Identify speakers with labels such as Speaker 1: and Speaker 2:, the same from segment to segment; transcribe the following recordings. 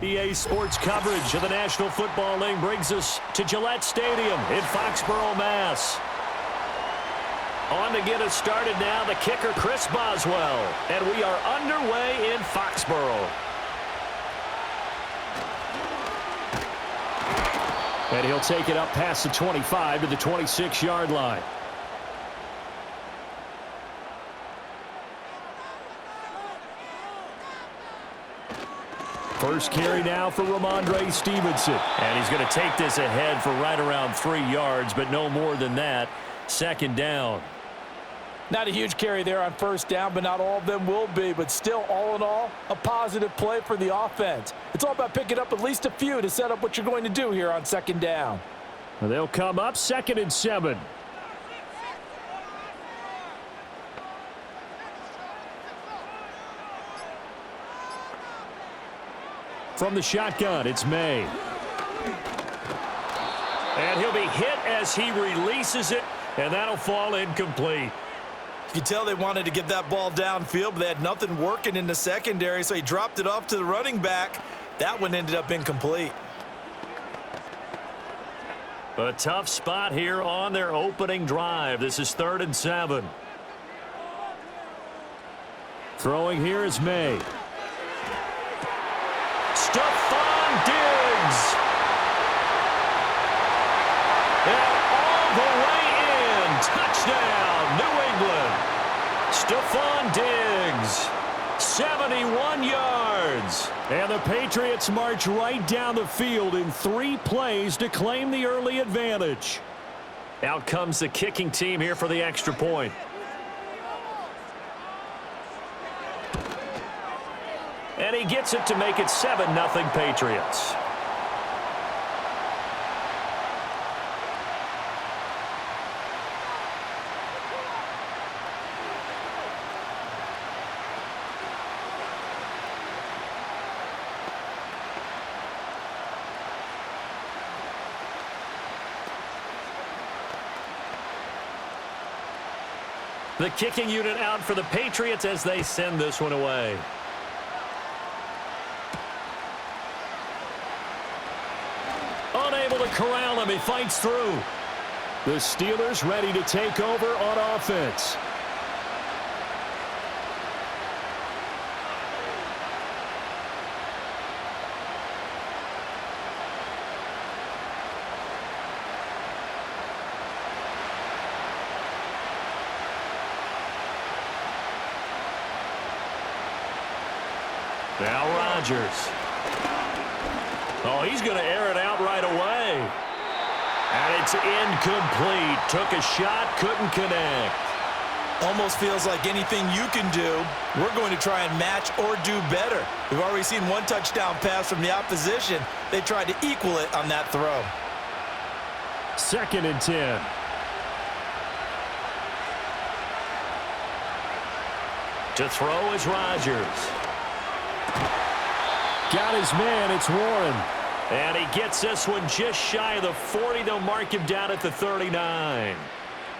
Speaker 1: EA Sports coverage of the National Football League brings us to Gillette Stadium in Foxborough, Mass. On to get us started now, the kicker, Chris Boswell. And we are underway in Foxborough. And he'll take it up past the 25 to the 26-yard line. First carry now for Ramondre Stevenson. And he's going to take this ahead for right around 3 yards, but no more than that. Second down.
Speaker 2: Not a huge carry there on first down, but not all of them will be. But still, all in all, a positive play for the offense. It's all about picking up at least a few to set up what you're going to do here on second down.
Speaker 1: Well, they'll come up 2nd and 7. From the shotgun, it's May. And he'll be hit as he releases it, and that'll fall incomplete.
Speaker 2: You can tell they wanted to get that ball downfield, but they had nothing working in the secondary, so he dropped it off to the running back. That one ended up incomplete.
Speaker 1: A tough spot here on their opening drive. This is 3rd and 7. Throwing here is May. Stephon Diggs. And all the way in. Touchdown, New England. Stephon Diggs. 71 yards. And the Patriots march right down the field in 3 plays to claim the early advantage. Out comes the kicking team here for the extra point. And he gets it to make it 7-0 Patriots. The kicking unit out for the Patriots as they send this one away. Unable to corral him. He fights through. The Steelers ready to take over on offense. Now Rodgers. Oh, he's going to air it out right away. And it's incomplete. Took a shot, couldn't connect.
Speaker 2: Almost feels like anything you can do, we're going to try and match or do better. We've already seen one touchdown pass from the opposition. They tried to equal it on that throw.
Speaker 1: 2nd and 10. To throw is Rodgers. Got his man, it's Warren. And he gets this one just shy of the 40. They'll mark him down at the 39.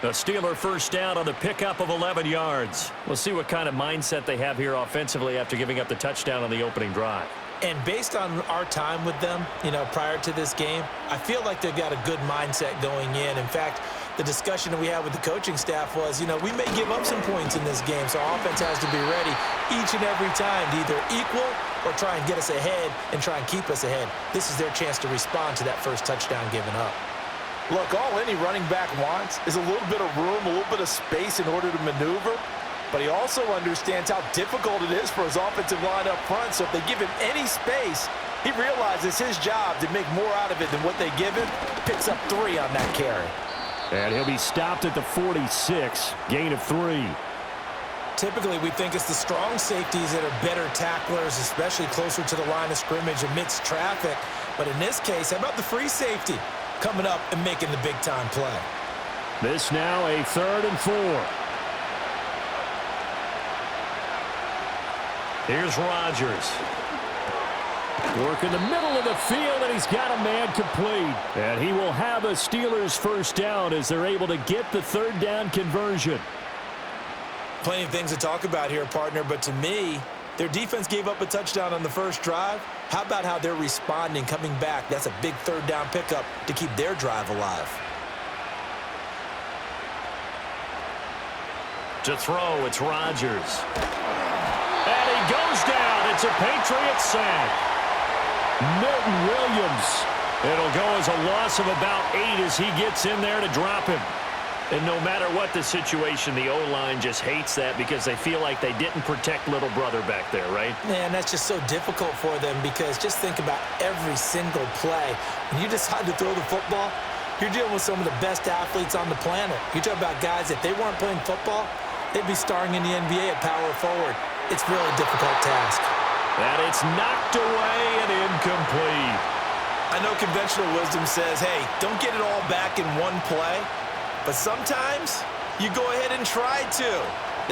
Speaker 1: The Steeler first down on the pickup of 11 yards. We'll see what kind of mindset they have here offensively after giving up the touchdown on the opening drive.
Speaker 2: And based on our time with them, prior to this game, I feel like they've got a good mindset going in. In fact, the discussion that we had with the coaching staff was, we may give up some points in this game, so our offense has to be ready each and every time to either equal or try and get us ahead and try and keep us ahead. This is their chance to respond to that first touchdown given up.
Speaker 3: Look, all any running back wants is a little bit of room, a little bit of space in order to maneuver, but he also understands how difficult it is for his offensive line up front, so if they give him any space, he realizes his job to make more out of it than what they give him, picks up 3 on that carry.
Speaker 1: And he'll be stopped at the 46, gain of 3.
Speaker 2: Typically, we think it's the strong safeties that are better tacklers, especially closer to the line of scrimmage amidst traffic. But in this case, how about the free safety coming up and making the big-time play?
Speaker 1: This now a 3rd and 4. Here's Rodgers. Work in the middle of the field, and he's got a man complete. And he will have a Steelers first down as they're able to get the 3rd down conversion.
Speaker 2: Plenty of things to talk about here, partner, but to me, Their defense gave up a touchdown on the first drive. How about how they're responding, coming back? That's a big third down pickup to keep their drive alive.
Speaker 1: To throw, it's Rodgers. And he goes down. It's a Patriots sack. Milton Williams. It'll go as a loss of about 8 as he gets in there to drop him. And no matter what the situation, the O-line just hates that because they feel like they didn't protect little brother back there, right?
Speaker 2: Man, that's just so difficult for them because just think about every single play. When you decide to throw the football, you're dealing with some of the best athletes on the planet. You talk about guys, if they weren't playing football, they'd be starring in the NBA at power forward. It's a really difficult task.
Speaker 1: And it's knocked away and incomplete.
Speaker 2: I know conventional wisdom says, hey, don't get it all back in one play. But sometimes you go ahead and try to.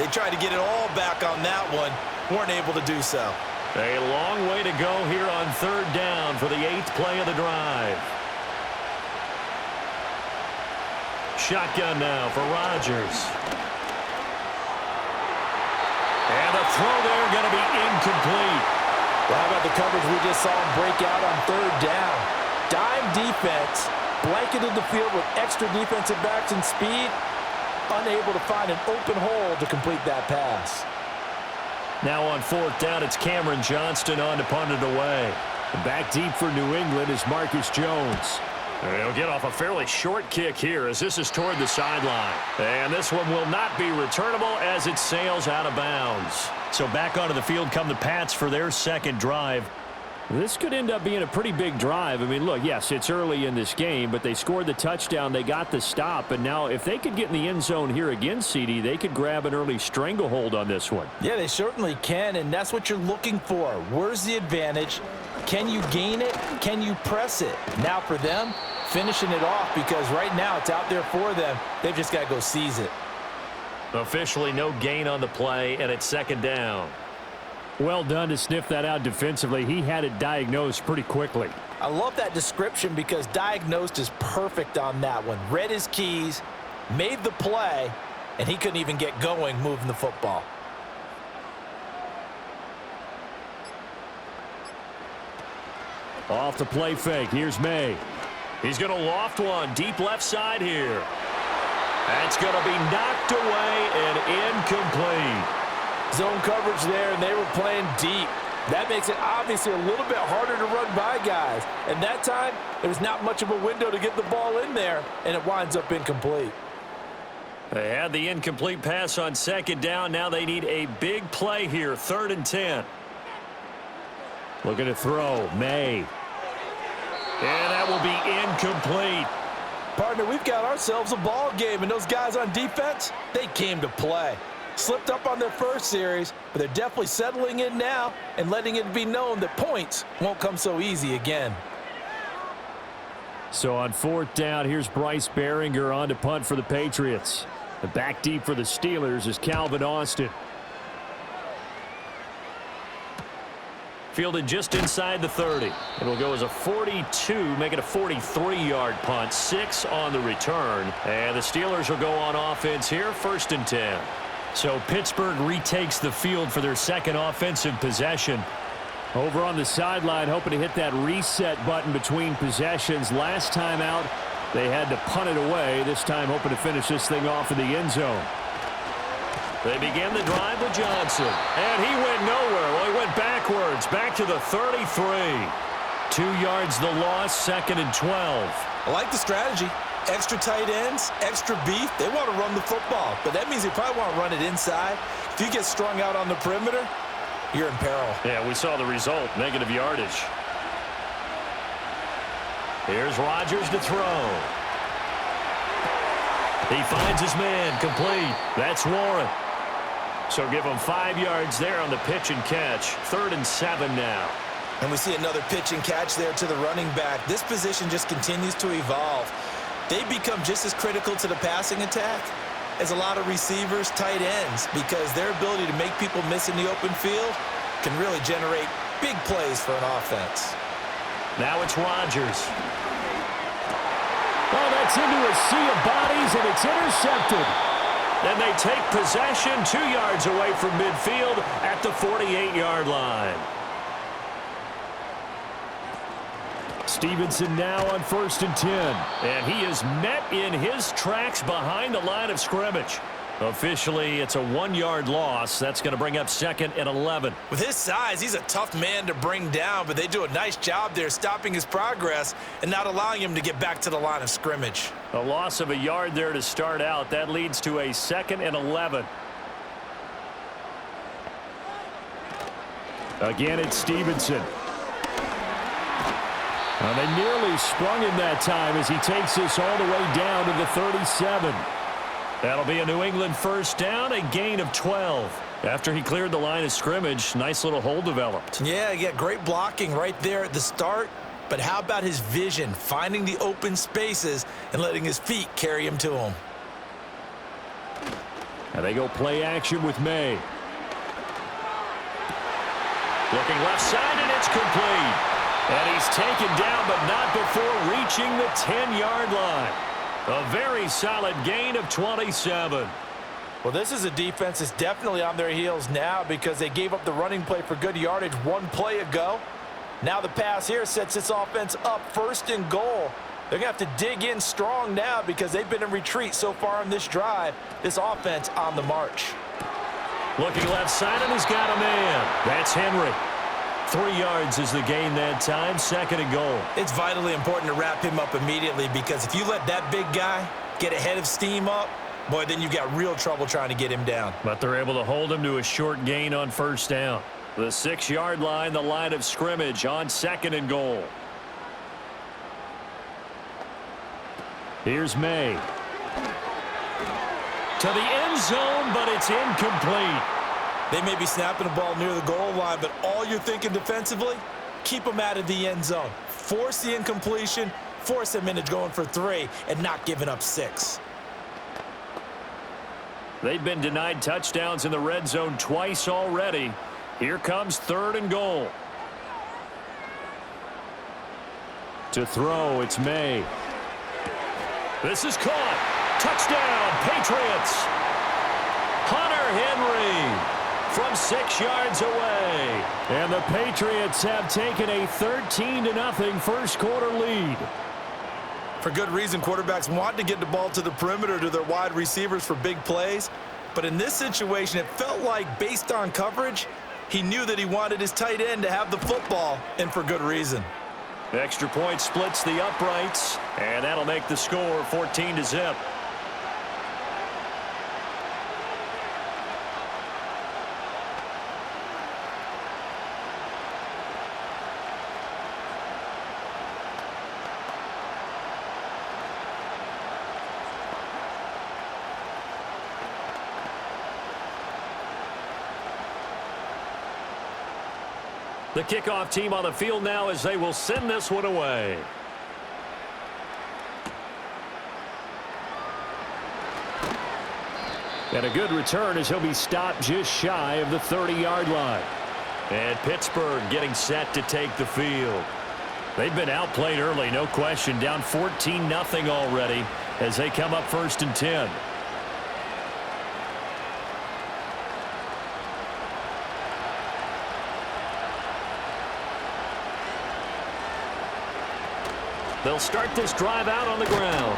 Speaker 2: They tried to get it all back on that one. Weren't able to do so.
Speaker 1: A long way to go here on third down for the 8th play of the drive. Shotgun now for Rodgers. And a throw there going to be incomplete.
Speaker 3: Well, how about the coverage we just saw him break out on third down? Dime defense, blanketed the field with extra defensive backs and speed, unable to find an open hole to complete that pass.
Speaker 1: Now on fourth down, it's Cameron Johnston on to punt it away. Back deep for New England is Marcus Jones. He'll get off a fairly short kick here as this is toward the sideline. And this one will not be returnable as it sails out of bounds. So back onto the field come the Pats for their second drive. This could end up being a pretty big drive. I mean, look, yes, it's early in this game, but they scored the touchdown. They got the stop. And now if they could get in the end zone here again, CD, they could grab an early stranglehold on this one.
Speaker 2: Yeah, they certainly can, and that's what you're looking for. Where's the advantage? Can you gain it? Can you press it? Now for them, finishing it off because right now it's out there for them. They've just got to go seize it.
Speaker 1: Officially no gain on the play, and it's second down. Well done to sniff that out defensively. He had it diagnosed pretty quickly.
Speaker 2: I love that description because diagnosed is perfect on that one. Read his keys, made the play, and he couldn't even get going moving the football.
Speaker 1: Off the play fake. Here's May. He's going to loft one deep left side here. That's going to be knocked away and incomplete.
Speaker 3: Zone coverage there, and they were playing deep. That makes it obviously a little bit harder to run by guys. And that time, there was not much of a window to get the ball in there, and it winds up incomplete.
Speaker 1: They had the incomplete pass on second down. Now they need a big play here, 3rd and 10. Looking to throw, May. And that will be incomplete.
Speaker 2: Partner, we've got ourselves a ball game, and those guys on defense, they came to play. Slipped up on their first series, but they're definitely settling in now and letting it be known that points won't come so easy again.
Speaker 1: So on 4th down, here's Bryce Behringer on to punt for the Patriots. The back deep for the Steelers is Calvin Austin. Fielded just inside the 30. It'll go as a 42, make it a 43-yard punt, 6 on the return. And the Steelers will go on offense here, 1st and 10. So Pittsburgh retakes the field for their second offensive possession. Over on the sideline, hoping to hit that reset button between possessions. Last time out, they had to punt it away. This time hoping to finish this thing off in the end zone. They begin the drive with Johnson. And he went nowhere. Well, he went backwards, back to the 33. 2 yards the loss, 2nd and 12.
Speaker 2: I like the strategy. Extra tight ends, extra beef. They want to run the football, but that means they probably want to run it inside. If you get strung out on the perimeter, you're in peril.
Speaker 1: Yeah, we saw the result, negative yardage. Here's Rodgers to throw. He finds his man, complete. That's Warren. So give him 5 yards there on the pitch and catch. 3rd and 7 now.
Speaker 2: And we see another pitch and catch there to the running back. This position just continues to evolve. They become just as critical to the passing attack as a lot of receivers, tight ends, because their ability to make people miss in the open field can really generate big plays for an offense.
Speaker 1: Now it's Rodgers. Oh, that's into a sea of bodies, and it's intercepted. And they take possession 2 yards away from midfield at the 48-yard line. Stevenson now on 1st and 10. And he is met in his tracks behind the line of scrimmage. Officially, it's a 1-yard loss. That's going to bring up 2nd and 11.
Speaker 2: With his size, he's a tough man to bring down, but they do a nice job there stopping his progress and not allowing him to get back to the line of scrimmage.
Speaker 1: A loss of a yard there to start out. That leads to a 2nd and 11. Again, it's Stevenson. And they nearly sprung him that time as he takes this all the way down to the 37. That'll be a New England first down, a gain of 12. After he cleared the line of scrimmage, nice little hole developed.
Speaker 2: Yeah, great blocking right there at the start. But how about his vision, finding the open spaces and letting his feet carry him to him?
Speaker 1: And they go play action with May. Looking left side, and it's complete. And he's taken down, but not before reaching the 10-yard line. A very solid gain of 27.
Speaker 3: Well, this is a defense that's definitely on their heels now because they gave up the running play for good yardage 1 play ago. Now the pass here sets this offense up 1st and goal. They're going to have to dig in strong now because they've been in retreat so far on this drive. This offense on the march.
Speaker 1: Looking left side, and he's got a man. That's Henry. 3 yards is the gain that time, 2nd and goal.
Speaker 2: It's vitally important to wrap him up immediately because if you let that big guy get ahead of steam up, boy, then you've got real trouble trying to get him down.
Speaker 1: But they're able to hold him to a short gain on 1st down. The 6-yard line, the line of scrimmage on 2nd and goal. Here's May. To the end zone, but it's incomplete.
Speaker 2: They may be snapping the ball near the goal line, but all you're thinking defensively, keep them out of the end zone. Force the incompletion, force them into going for 3, and not giving up 6.
Speaker 1: They've been denied touchdowns in the red zone twice already. Here comes 3rd and goal. To throw, it's May. This is caught. Touchdown, Patriots. Hunter Henry from 6 yards away. And the Patriots have taken a 13-0 first quarter lead.
Speaker 2: For good reason, quarterbacks want to get the ball to the perimeter to their wide receivers for big plays. But in this situation, it felt like based on coverage, he knew that he wanted his tight end to have the football, and for good reason.
Speaker 1: Extra point splits the uprights, and that'll make the score 14-0. The kickoff team on the field now as they will send this one away. And a good return as he'll be stopped just shy of the 30-yard line. And Pittsburgh getting set to take the field. They've been outplayed early, no question. Down 14-0 already as they come up 1st and 10. They'll start this drive out on the ground.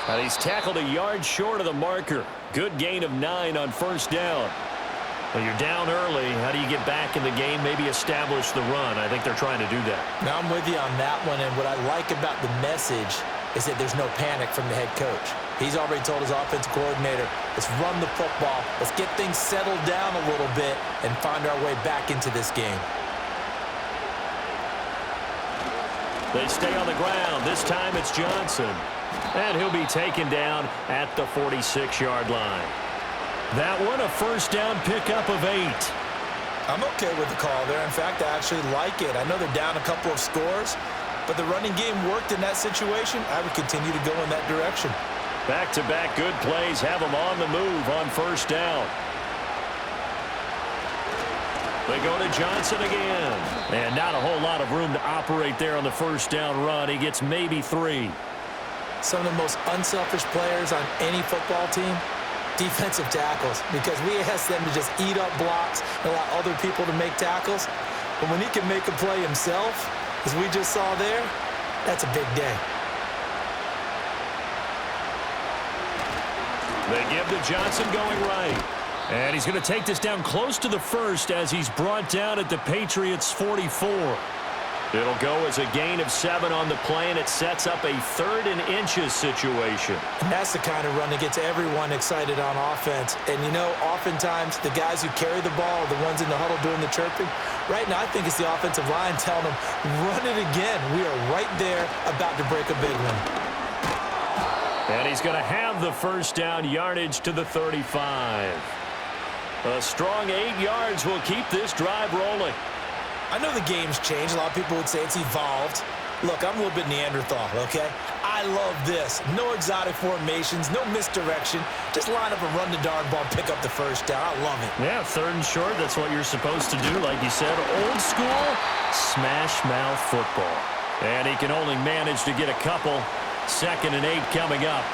Speaker 1: And he's tackled a yard short of the marker. Good gain of 9 on 1st down. Well, you're down early. How do you get back in the game? Maybe establish the run. I think they're trying to do that.
Speaker 2: Now I'm with you on that one, and what I like about the message is that there's no panic from the head coach. He's already told his offensive coordinator, let's run the football, let's get things settled down a little bit and find our way back into this game.
Speaker 1: They stay on the ground. This time it's Johnson. And he'll be taken down at the 46-yard line. That one a 1st down pickup of 8.
Speaker 2: I'm okay with the call there. In fact, I actually like it. I know they're down a couple of scores, but the running game worked in that situation. I would continue to go in that direction.
Speaker 1: Back-to-back good plays have them on the move on 1st down. They go to Johnson again. And not a whole lot of room to operate there on the 1st down run. He gets maybe 3.
Speaker 2: Some of the most unselfish players on any football team defensive tackles, because we ask them to just eat up blocks and allow other people to make tackles. But when he can make a play himself, as we just saw there, that's a big day.
Speaker 1: They give to Johnson going right. And he's going to take this down close to the first as he's brought down at the Patriots' 44. It'll go as a gain of 7 on the play, and it sets up a 3rd and inches situation.
Speaker 2: And that's the kind of run that gets everyone excited on offense. And, you know, oftentimes the guys who carry the ball are the ones in the huddle doing the chirping. Right now, I think it's the offensive line telling them, run it again. We are right there about to break a big one.
Speaker 1: And he's going to have the first down, yardage to the 35. A strong 8 yards will keep this drive rolling.
Speaker 2: I know the game's changed. A lot of people would say it's evolved. Look, I'm a little bit Neanderthal, okay? I love this. No exotic formations, no misdirection. Just line up and run the darn ball, pick up the first down. I love it.
Speaker 1: Yeah, 3rd and short, that's what you're supposed to do. Like you said, old school, smash mouth football. And he can only manage to get a couple. 2nd and 8 coming up.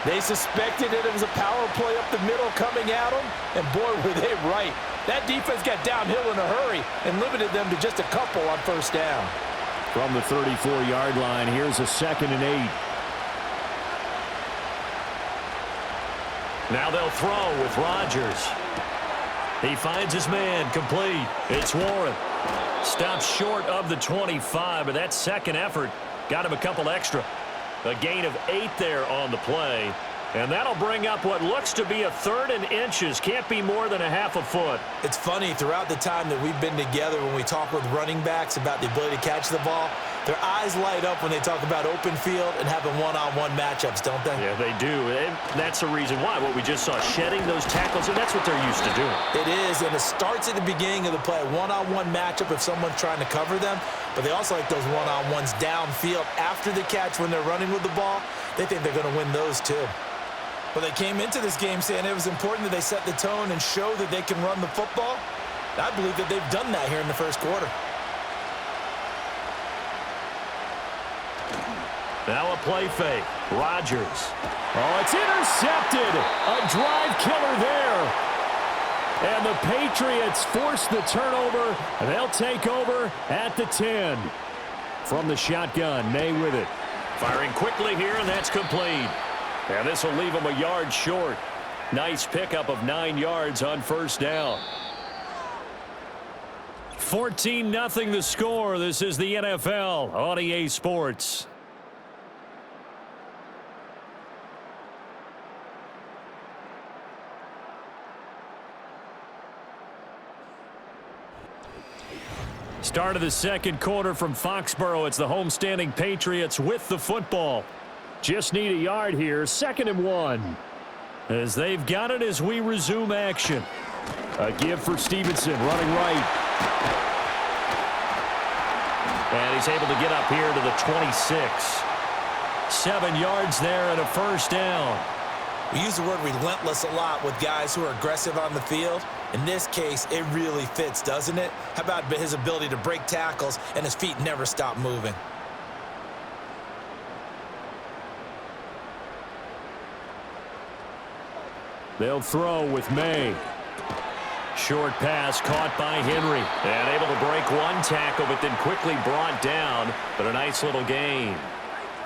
Speaker 3: They suspected that it was a power play up the middle coming at them, and boy, were they right. That defense got downhill in a hurry and limited them to just a couple on first down.
Speaker 1: From the 34-yard line, here's a 2nd and 8. Now they'll throw with Rodgers. He finds his man, complete. It's Warren. Stops short of the 25, but that second effort got him a couple extra. A gain of 8 there on the play. And that'll bring up what looks to be a 3rd and inches. Can't be more than a half a foot.
Speaker 2: It's funny, throughout the time that we've been together, when we talk with running backs about the ability to catch the ball, their eyes light up when they talk about open field and having one-on-one matchups, don't they?
Speaker 1: Yeah, they do. And that's the reason why. What we just saw, shedding those tackles, and that's what they're used to doing.
Speaker 2: It is, and it starts at the beginning of the play. One-on-one matchup if someone's trying to cover them, but they also like those one-on-ones downfield after the catch when they're running with the ball. They think they're going to win those too. Well, they came into this game saying it was important that they set the tone and show that they can run the football. And I believe that they've done that here in the first quarter.
Speaker 1: Now a play fake. Rodgers. Oh, it's intercepted. A drive killer there. And the Patriots force the turnover, and they'll take over at the 10. From the shotgun, May with it. Firing quickly here, and that's complete. And this will leave him a yard short. Nice pickup of 9 yards on first down. 14-0 the score. This is the NFL on EA Sports. Start of the second quarter from Foxborough. It's the homestanding Patriots with the football. Just need a yard here. 2nd and 1. As they've got it as we resume action. A give for Stevenson, running right. And he's able to get up here to the 26. 7 yards there and a first down.
Speaker 2: We use the word relentless a lot with guys who are aggressive on the field. In this case, it really fits, doesn't it? How about his ability to break tackles and his feet never stop moving?
Speaker 1: They'll throw with May. Short pass caught by Henry. And able to break one tackle, but then quickly brought down. But a nice little gain.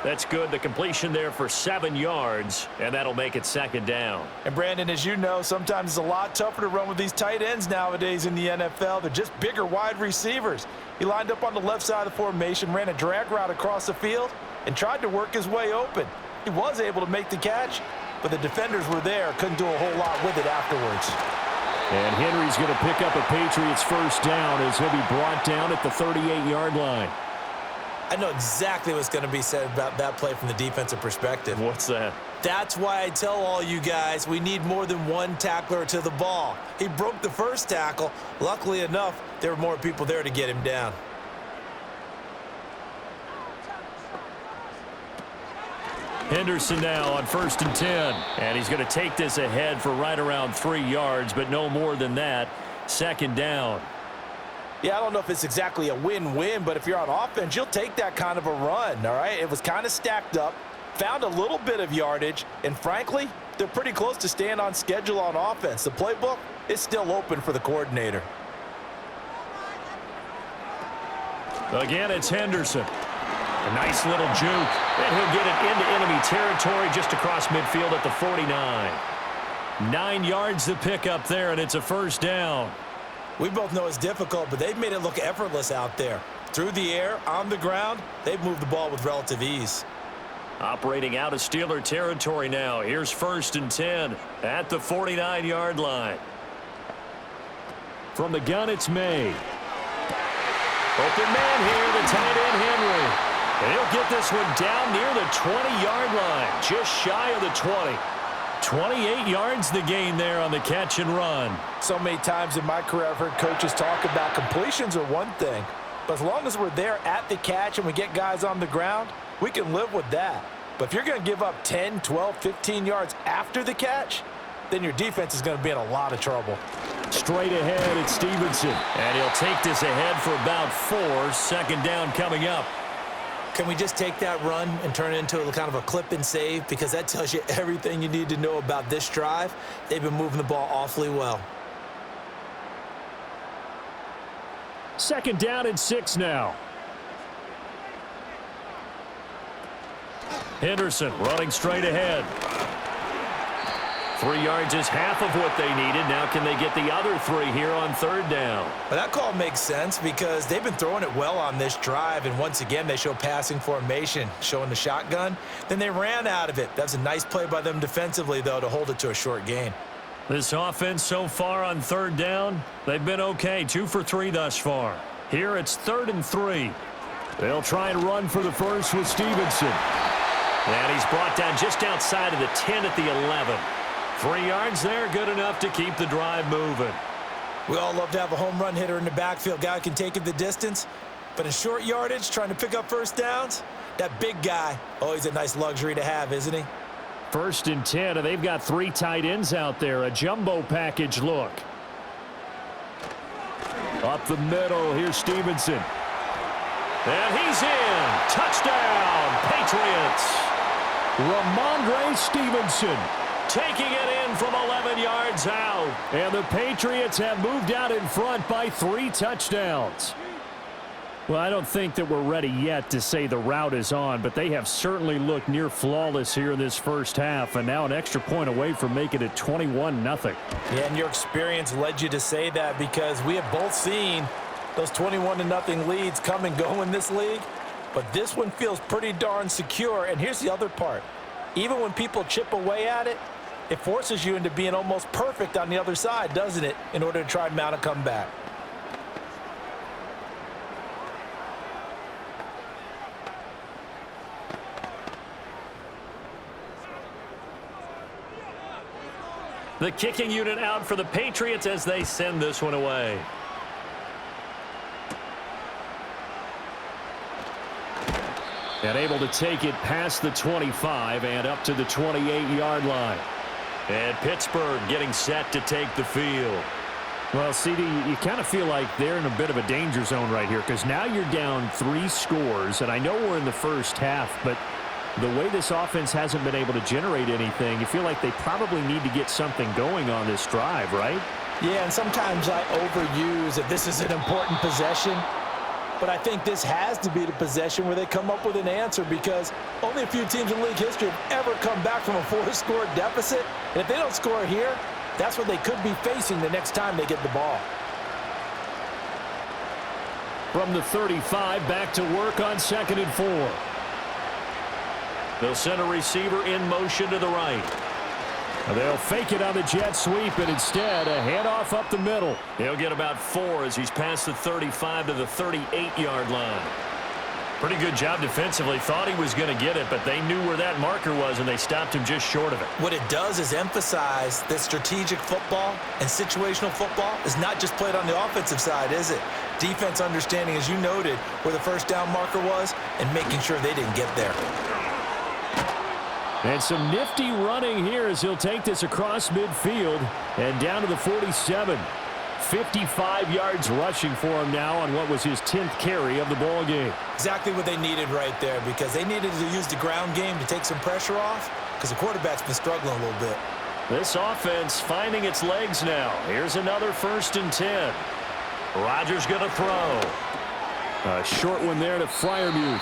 Speaker 1: That's good. The completion there for 7 yards, and that'll make it 2nd down.
Speaker 3: And Brandon, as you know, sometimes it's a lot tougher to run with these tight ends nowadays in the NFL. They're just bigger wide receivers. He lined up on the left side of the formation, ran a drag route across the field, and tried to work his way open. He was able to make the catch, but the defenders were there, couldn't do a whole lot with it afterwards.
Speaker 1: And Henry's going to pick up a Patriots first down as he'll be brought down at the 38-yard line.
Speaker 2: I know exactly what's going to be said about that play from the defensive perspective.
Speaker 1: What's that?
Speaker 2: That's why I tell all you guys we need more than one tackler to the ball. He broke the first tackle. Luckily enough, there were more people there to get him down.
Speaker 1: Henderson now on 1st and 10. And he's going to take this ahead for right around 3 yards, but no more than that. 2nd down.
Speaker 3: Yeah, I don't know if it's exactly a win-win, but if you're on offense, you'll take that kind of a run, all right? It was kind of stacked up. found a little bit of yardage, and frankly, they're pretty close to staying on schedule on offense. The playbook is still open for the coordinator.
Speaker 1: Again, it's Henderson. A nice little juke, and he'll get it into enemy territory just across midfield at the 49. 9 yards to pick up there, and it's a first down.
Speaker 2: We both know it's difficult, but they've made it look effortless out there. Through the air, on the ground, they've moved the ball with relative ease.
Speaker 1: Operating out of Steeler territory now. Here's 1st and 10 at the 49-yard line. From the gun, it's May. Open man here, the tight end, Henry. And he'll get this one down near the 20-yard line, just shy of the 20. 28 yards the gain there on the catch and run.
Speaker 3: So many times in my career I've heard coaches talk about completions are one thing, but as long as we're there at the catch and we get guys on the ground, we can live with that. But if you're going to give up 10, 12, 15 yards after the catch, then your defense is going to be in a lot of trouble.
Speaker 1: Straight ahead, it's Stevenson. And he'll take this ahead for about 4. 2nd down coming up.
Speaker 2: Can we just take that run and turn it into a kind of a clip and save? Because that tells you everything you need to know about this drive. They've been moving the ball awfully well.
Speaker 1: 2nd down and 6 now. Henderson running straight ahead. 3 yards is half of what they needed. Now can they get the other 3 here on 3rd down?
Speaker 2: Well, that call makes sense because they've been throwing it well on this drive, and once again they show passing formation, showing the shotgun. Then they ran out of it. That's a nice play by them defensively, though, to hold it to a short gain.
Speaker 1: This offense so far on 3rd down, they've been okay. 2 for 3 thus far. Here it's 3rd and 3. They'll try and run for the first with Stevenson. And he's brought down just outside of the 10 at the 11. 3 yards there, good enough to keep the drive moving.
Speaker 2: We all love to have a home run hitter in the backfield. Guy can take it the distance. But in short yardage, trying to pick up first downs, that big guy, always a nice luxury to have, isn't he?
Speaker 1: 1st and 10, and they've got 3 tight ends out there. A jumbo package look. Up the middle, here's Stevenson. And he's in. Touchdown, Patriots. Ramondre Stevenson taking it in from 11 yards out. And the Patriots have moved out in front by 3 touchdowns. Well, I don't think that we're ready yet to say the route is on, but they have certainly looked near flawless here in this first half, and now an extra point away from making it 21-0.
Speaker 2: Yeah, and your experience led you to say that because we have both seen those 21-0 leads come and go in this league, but this one feels pretty darn secure. And here's the other part. Even when people chip away at it, it forces you into being almost perfect on the other side, doesn't it, in order to try and mount a comeback.
Speaker 1: The kicking unit out for the Patriots as they send this one away. And able to take it past the 25 and up to the 28-yard line. And Pittsburgh getting set to take the field. Well, CD, you kind of feel like they're in a bit of a danger zone right here because now you're down 3 scores, and I know we're in the first half, but the way this offense hasn't been able to generate anything, you feel like they probably need to get something going on this drive, right?
Speaker 2: Yeah, and sometimes I overuse that this is an important possession. But I think this has to be the possession where they come up with an answer because only a few teams in league history have ever come back from a 4-score deficit. And if they don't score here, that's what they could be facing the next time they get the ball.
Speaker 1: From the 35, back to work on 2nd and 4. They'll send a receiver in motion to the right. They'll fake it on the jet sweep, and instead a handoff up the middle. He'll get about 4 as he's past the 35 to the 38-yard line. Pretty good job defensively. Thought he was going to get it, but they knew where that marker was, and they stopped him just short of it.
Speaker 2: What it does is emphasize that strategic football and situational football is not just played on the offensive side, is it? Defense understanding, as you noted, where the first down marker was and making sure they didn't get there.
Speaker 1: And some nifty running here as he'll take this across midfield and down to the 47. 55 yards rushing for him now on what was his 10th carry of the ball game.
Speaker 2: Exactly what they needed right there, because they needed to use the ground game to take some pressure off, because the quarterback's been struggling a little bit.
Speaker 1: This offense finding its legs now. Here's another 1st and 10. Rodgers going to throw. A short one there to Freiermuth.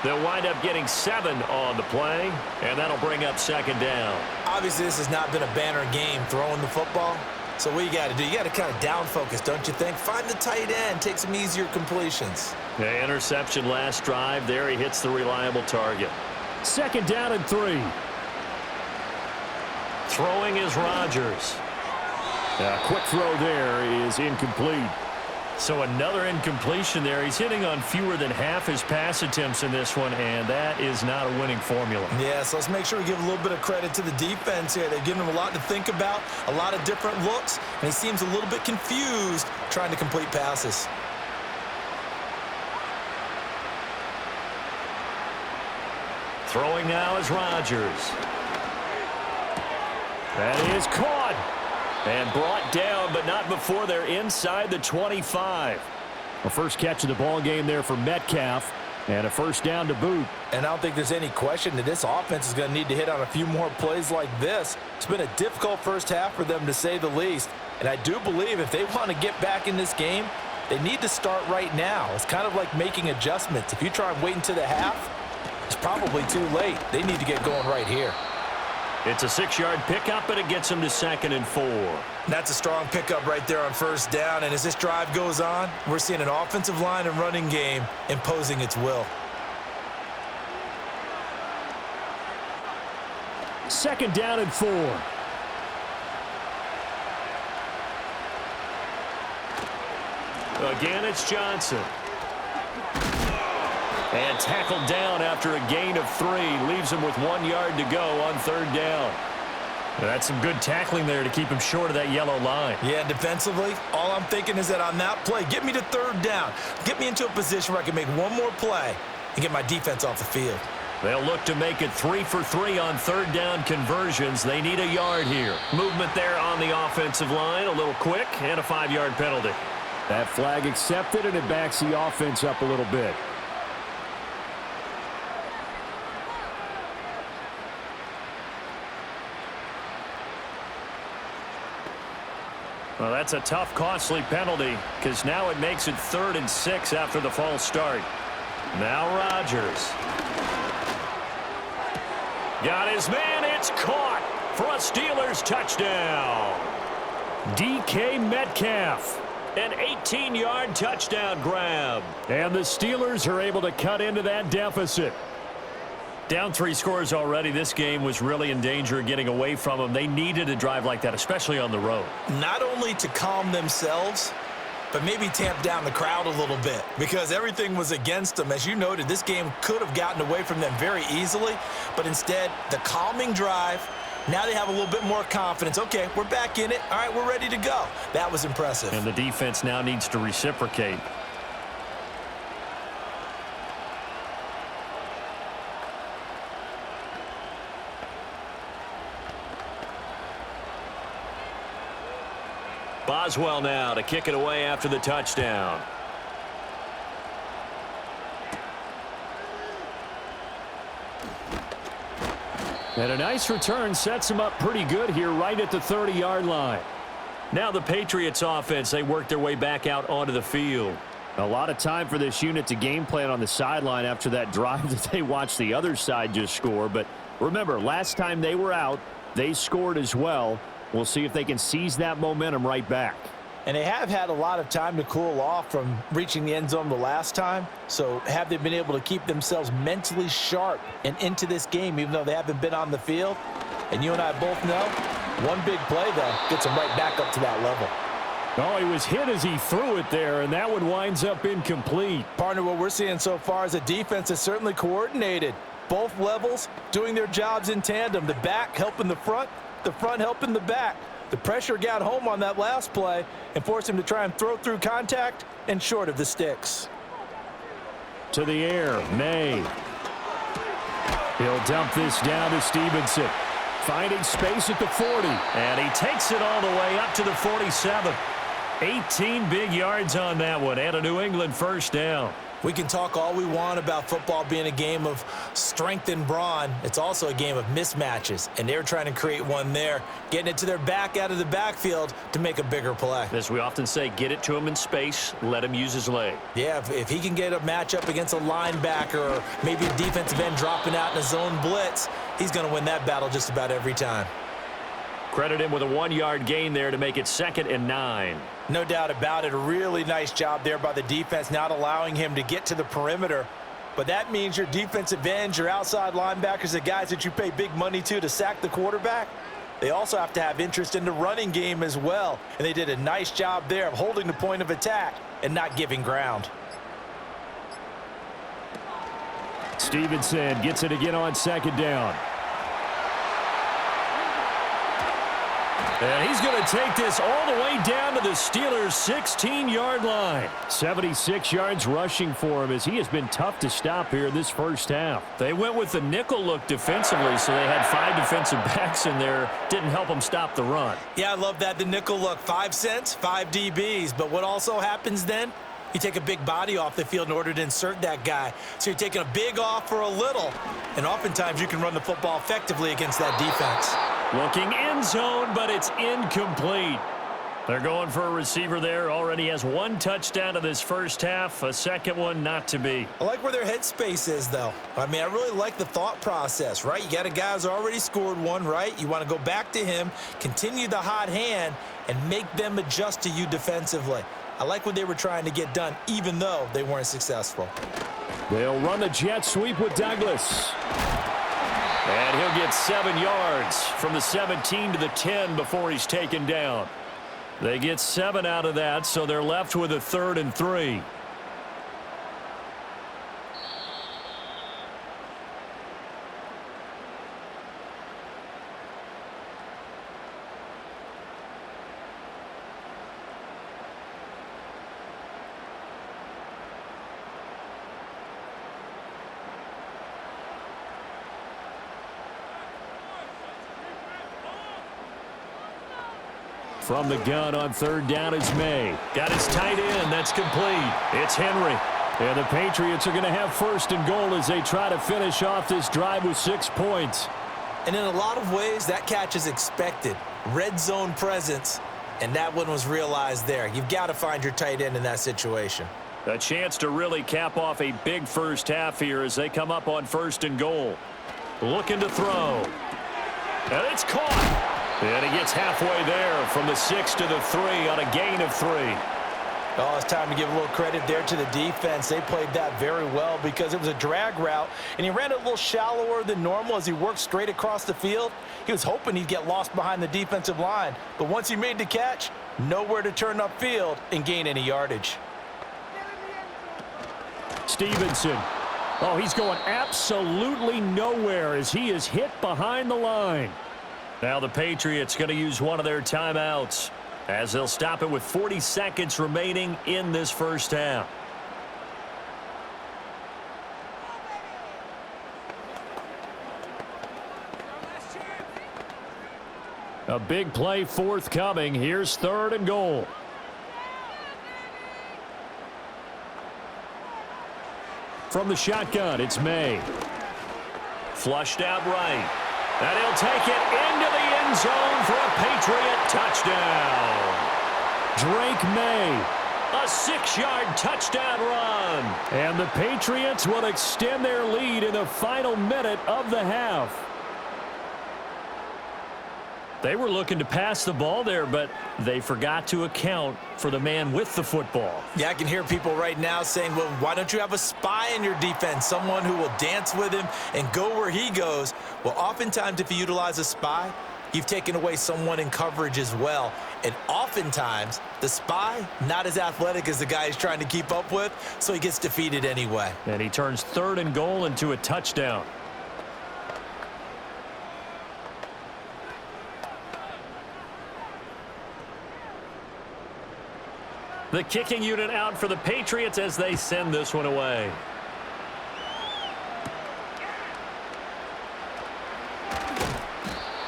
Speaker 1: They'll wind up getting 7 on the play, and that'll bring up 2nd down.
Speaker 2: Obviously, this has not been a banner game throwing the football. So what you got to do, you got to kind of down focus, don't you think? Find the tight end, take some easier completions.
Speaker 1: The interception last drive. There he hits the reliable target. 2nd down and 3. Throwing is Rodgers. A quick throw there is incomplete. So another incompletion there. He's hitting on fewer than half his pass attempts in this one, and that is not a winning formula.
Speaker 2: Yeah, so let's make sure we give a little bit of credit to the defense here. They've given him a lot to think about, a lot of different looks, and he seems a little bit confused trying to complete passes.
Speaker 1: Throwing now is Rodgers. That is caught. And brought down, but not before they're inside the 25. The first catch of the ball game there for Metcalf, and a 1st down to boot.
Speaker 3: And I don't think there's any question that this offense is going to need to hit on a few more plays like this. It's been a difficult first half for them, to say the least. And I do believe if they want to get back in this game, they need to start right now. It's kind of like making adjustments. If you try and wait until the half, it's probably too late. They need to get going right here.
Speaker 1: It's a 6-yard pickup, and it gets him to 2nd and 4.
Speaker 2: That's a strong pickup right there on 1st down. And as this drive goes on, we're seeing an offensive line and running game imposing its will.
Speaker 1: 2nd down and 4. Again, it's Johnson. And tackled down after a gain of 3. Leaves him with 1 yard to go on 3rd down. That's some good tackling there to keep him short of that yellow line.
Speaker 2: Yeah, defensively, all I'm thinking is that on that play, get me to 3rd down. Get me into a position where I can make one more play and get my defense off the field.
Speaker 1: They'll look to make it 3 for 3 on 3rd down conversions. They need a yard here. Movement there on the offensive line, a little quick, and a 5-yard penalty. That flag accepted, and it backs the offense up a little bit. Well, that's a tough, costly penalty, because now it makes it 3rd and 6 after the false start. Now Rodgers. Got his man. It's caught for a Steelers touchdown. DK Metcalf. An 18-yard touchdown grab. And the Steelers are able to cut into that deficit. Down 3 scores already. This game was really in danger of getting away from them. They needed a drive like that, especially on the road.
Speaker 2: Not only to calm themselves, but maybe tamp down the crowd a little bit, because everything was against them. As you noted, this game could have gotten away from them very easily, but instead, the calming drive, now they have a little bit more confidence. Okay, we're back in it. All right, we're ready to go. That was impressive.
Speaker 1: And the defense now needs to reciprocate. Boswell now to kick it away after the touchdown. And a nice return sets him up pretty good here right at the 30-yard line. Now the Patriots offense, they work their way back out onto the field. A lot of time for this unit to game plan on the sideline after that drive that they watched the other side just score. But remember, last time they were out, they scored as well. We'll see if they can seize that momentum right back.
Speaker 2: And they have had a lot of time to cool off from reaching the end zone the last time. So have they been able to keep themselves mentally sharp and into this game, even though they haven't been on the field? And you and I both know, one big play, though, gets them right back up to that level.
Speaker 1: Oh, he was hit as he threw it there, and that one winds up incomplete.
Speaker 2: Partner, what we're seeing so far is a defense that's certainly coordinated. Both levels doing their jobs in tandem. The back helping the front helping the back. The pressure got home on that last play and forced him to try and throw through contact and short of the sticks.
Speaker 1: To the air, May. He'll dump this down to Stevenson. Finding space at the 40. And he takes it all the way up to the 47. 18 big yards on that one, and a New England first down.
Speaker 2: We can talk all we want about football being a game of strength and brawn. It's also a game of mismatches, and they're trying to create one there, getting it to their back out of the backfield to make a bigger play.
Speaker 1: As we often say, get it to him in space, let him use his leg.
Speaker 2: Yeah, if he can get a matchup against a linebacker or maybe a defensive end dropping out in a zone blitz, he's going to win that battle just about every time.
Speaker 1: Credit him with a 1-yard gain there to make it 2nd and 9.
Speaker 3: No doubt about it. A really nice job there by the defense, not allowing him to get to the perimeter. But that means your defensive ends, your outside linebackers, the guys that you pay big money to sack the quarterback, they also have to have interest in the running game as well. And they did a nice job there of holding the point of attack and not giving ground.
Speaker 1: Stevenson gets it again on 2nd down. And he's going to take this all the way down to the Steelers' 16-yard line. 76 yards rushing for him as he has been tough to stop here in this first half. They went with the nickel look defensively, so they had 5 defensive backs in there. Didn't help them stop the run.
Speaker 2: Yeah, I love that. The nickel look, 5 cents, 5 DBs. But what also happens then? You take a big body off the field in order to insert that guy. So you're taking a big off for a little. And oftentimes you can run the football effectively against that defense.
Speaker 1: Looking end zone, but it's incomplete. They're going for a receiver there. Already has 1 touchdown in this first half. A second one not to be.
Speaker 2: I like where their headspace is, though. I mean, I really like the thought process, right? You got a guy who's already scored 1, right? You want to go back to him, continue the hot hand, and make them adjust to you defensively. I like what they were trying to get done, even though they weren't successful.
Speaker 1: They'll run the jet sweep with Douglas. And he'll get 7 yards from the 17 to the 10 before he's taken down. They get 7 out of that, so they're left with a 3rd and 3. From the gun on 3rd down is May. Got his tight end. That's complete. It's Henry. And the Patriots are going to have 1st and goal as they try to finish off this drive with 6 points.
Speaker 2: And in a lot of ways, that catch is expected. Red zone presence, and that one was realized there. You've got to find your tight end in that situation.
Speaker 1: A chance to really cap off a big first half here as they come up on 1st and goal. Looking to throw. And it's caught. And he gets halfway there from the 6 to the 3 on a gain of 3.
Speaker 3: Oh, it's time to give a little credit there to the defense. They played that very well because it was a drag route, and he ran it a little shallower than normal as he worked straight across the field. He was hoping he'd get lost behind the defensive line, but once he made the catch, nowhere to turn upfield and gain any yardage.
Speaker 1: Stevenson. Oh, he's going absolutely nowhere as he is hit behind the line. Now the Patriots going to use one of their timeouts as they'll stop it with 40 seconds remaining in this first half. A big play forthcoming. Here's 3rd and goal. From the shotgun, it's May. Flushed out right. And he'll take it into the end zone for a Patriot touchdown. Drake May, a 6-yard touchdown run. And the Patriots will extend their lead in the final minute of the half. They were looking to pass the ball there, but they forgot to account for the man with the football.
Speaker 2: Yeah, I can hear people right now saying, well, why don't you have a spy in your defense, someone who will dance with him and go where he goes? Well, oftentimes if you utilize a spy, you've taken away someone in coverage as well. And oftentimes, the spy, not as athletic as the guy he's trying to keep up with, so he gets defeated anyway.
Speaker 1: And he turns 3rd and goal into a touchdown. The kicking unit out for the Patriots as they send this one away.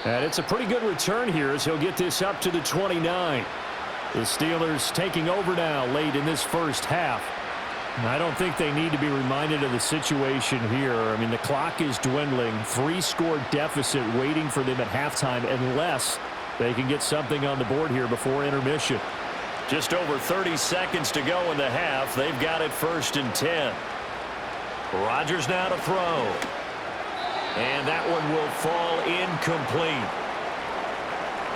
Speaker 1: And it's a pretty good return here as he'll get this up to the 29. The Steelers taking over now late in this first half. And I don't think they need to be reminded of the situation here. I mean, the clock is dwindling. 3-score deficit waiting for them at halftime unless they can get something on the board here before intermission. Just over 30 seconds to go in the half. They've got it 1st and 10. Rodgers now to throw. And that one will fall incomplete.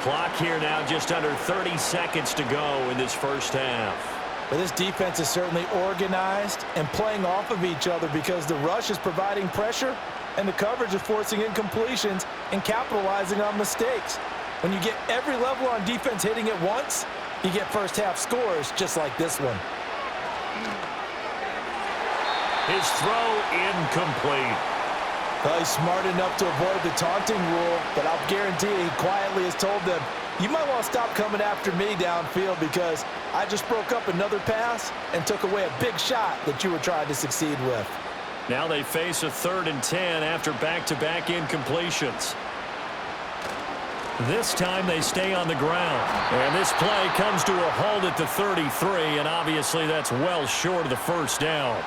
Speaker 1: Clock here now just under 30 seconds to go in this first half.
Speaker 2: Well, this defense is certainly organized and playing off of each other because the rush is providing pressure and the coverage is forcing incompletions and capitalizing on mistakes. When you get every level on defense hitting at once, you get first half scores just like this one.
Speaker 1: His throw incomplete.
Speaker 2: Well, he's smart enough to avoid the taunting rule, but I'll guarantee he quietly has told them, you might want to stop coming after me downfield because I just broke up another pass and took away a big shot that you were trying to succeed with.
Speaker 1: Now they face a 3rd and 10 after back-to-back incompletions. This time they stay on the ground. And this play comes to a halt at the 33, and obviously that's well short of the first down.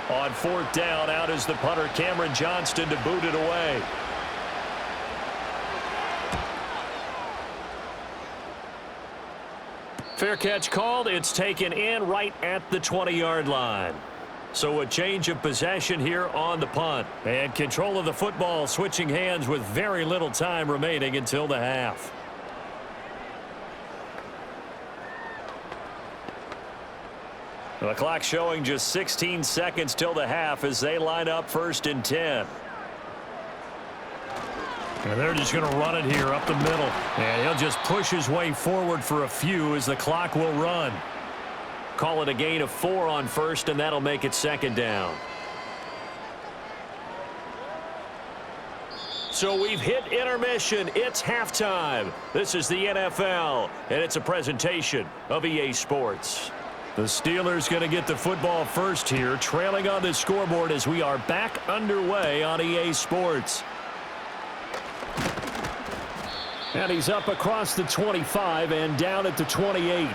Speaker 1: On 4th down, out is the punter, Cameron Johnston, to boot it away. Fair catch called. It's taken in right at the 20-yard line. So a change of possession here on the punt. And control of the football switching hands with very little time remaining until the half. The clock showing just 16 seconds till the half as they line up 1st and 10. And they're just going to run it here up the middle. And he'll just push his way forward for a few as the clock will run. Call it a gain of 4 on 1st, and that'll make it 2nd down. So we've hit intermission. It's halftime. This is the NFL, and it's a presentation of EA Sports. The Steelers going to get the football first here, trailing on the scoreboard as we are back underway on EA Sports. And he's up across the 25 and down at the 28.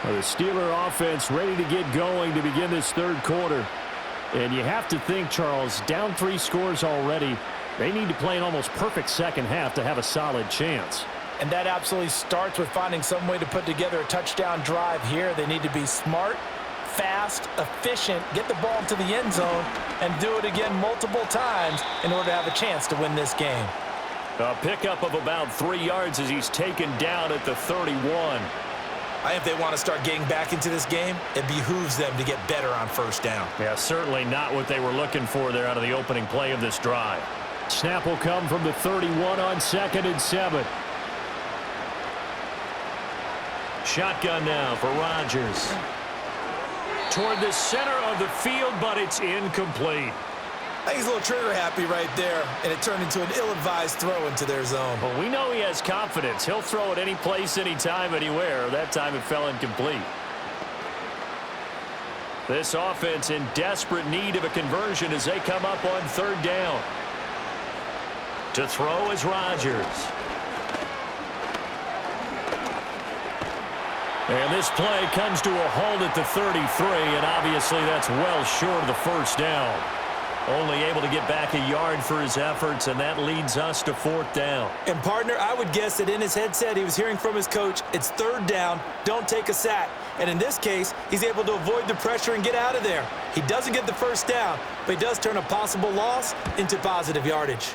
Speaker 1: Well, the Steeler offense ready to get going to begin this 3rd quarter. And you have to think, Charles, down 3 scores already. They need to play an almost perfect second half to have a solid chance.
Speaker 2: And that absolutely starts with finding some way to put together a touchdown drive here. They need to be smart, fast, efficient, get the ball to the end zone, and do it again multiple times in order to have a chance to win this game.
Speaker 1: A pickup of about 3 yards as he's taken down at the 31.
Speaker 2: I think if they want to start getting back into this game, it behooves them to get better on 1st down.
Speaker 1: Yeah, certainly not what they were looking for there out of the opening play of this drive. Snap will come from the 31 on 2nd and 7. Shotgun now for Rodgers. Toward the center of the field, but it's incomplete.
Speaker 2: I think he's a little trigger happy right there, and it turned into an ill-advised throw into their zone.
Speaker 1: Well, we know he has confidence. He'll throw it any place, anytime, anywhere. That time it fell incomplete. This offense in desperate need of a conversion as they come up on 3rd down. To throw is Rodgers. And this play comes to a halt at the 33, and obviously that's well short of the first down. Only able to get back a yard for his efforts, and that leads us to 4th down.
Speaker 2: And, partner, I would guess that in his headset he was hearing from his coach, it's 3rd down, don't take a sack. And in this case, he's able to avoid the pressure and get out of there. He doesn't get the first down, but he does turn a possible loss into positive yardage.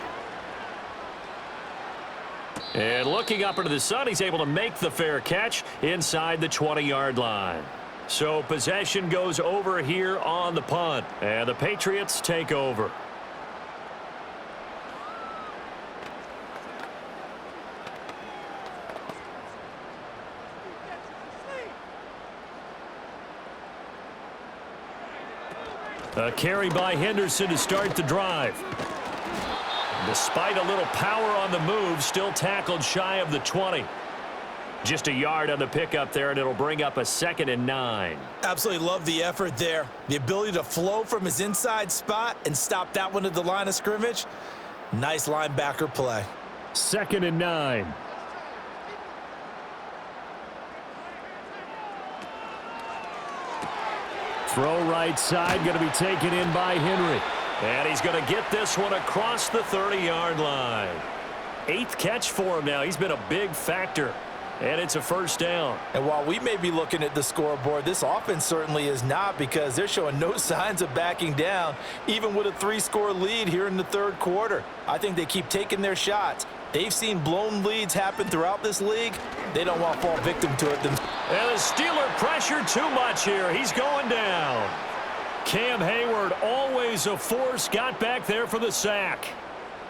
Speaker 1: And looking up into the sun, he's able to make the fair catch inside the 20-yard line. So possession goes over here on the punt, and the Patriots take over. A carry by Henderson to start the drive. Despite a little power on the move, still tackled shy of the 20. Just a yard on the pickup there, and it'll bring up a 2nd and 9.
Speaker 2: Absolutely love the effort there. The ability to flow from his inside spot and stop that one at the line of scrimmage. Nice linebacker play.
Speaker 1: 2nd and 9. Throw right side, going to be taken in by Henry. And he's going to get this one across the 30-yard line. 8th catch for him now. He's been a big factor. And it's a 1st down.
Speaker 3: And while we may be looking at the scoreboard, this offense certainly is not, because they're showing no signs of backing down, even with a 3-score lead here in the 3rd quarter. I think they keep taking their shots. They've seen blown leads happen throughout this league. They don't want to fall victim to it themselves.
Speaker 1: And the Steeler pressure too much here. He's going down. Cam Hayward, always a force, got back there for the sack.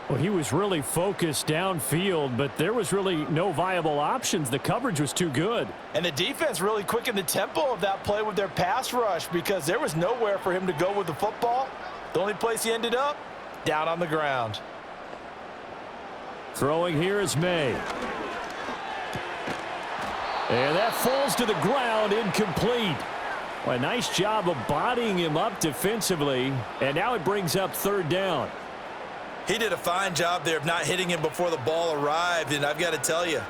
Speaker 1: Well, he was really focused downfield, but there was really no viable options. The coverage was too good.
Speaker 3: And the defense really quickened the tempo of that play with their pass rush, because there was nowhere for him to go with the football. The only place he ended up, down on the ground.
Speaker 1: Throwing here is May. And that falls to the ground, incomplete. Well, a nice job of bodying him up defensively, and now it brings up 3rd down.
Speaker 2: He did a fine job there of not hitting him before the ball arrived, and I've got to tell you,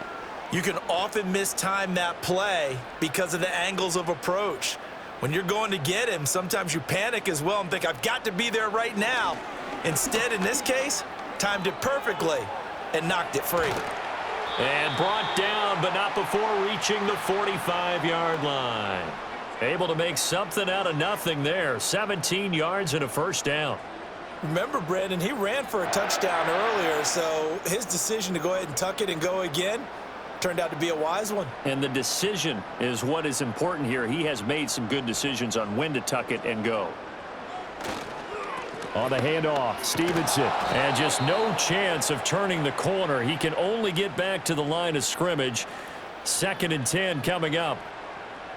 Speaker 2: you can often mistime that play because of the angles of approach. When you're going to get him, sometimes you panic as well and think, I've got to be there right now. Instead, in this case, timed it perfectly and knocked it free.
Speaker 1: And brought down, but not before reaching the 45-yard line. Able to make something out of nothing there. 17 yards and a 1st down.
Speaker 2: Remember, Brandon, he ran for a touchdown earlier, so his decision to go ahead and tuck it and go again turned out to be a wise one.
Speaker 1: And the decision is what is important here. He has made some good decisions on when to tuck it and go. On the handoff, Stevenson. And just no chance of turning the corner. He can only get back to the line of scrimmage. 2nd and 10 coming up.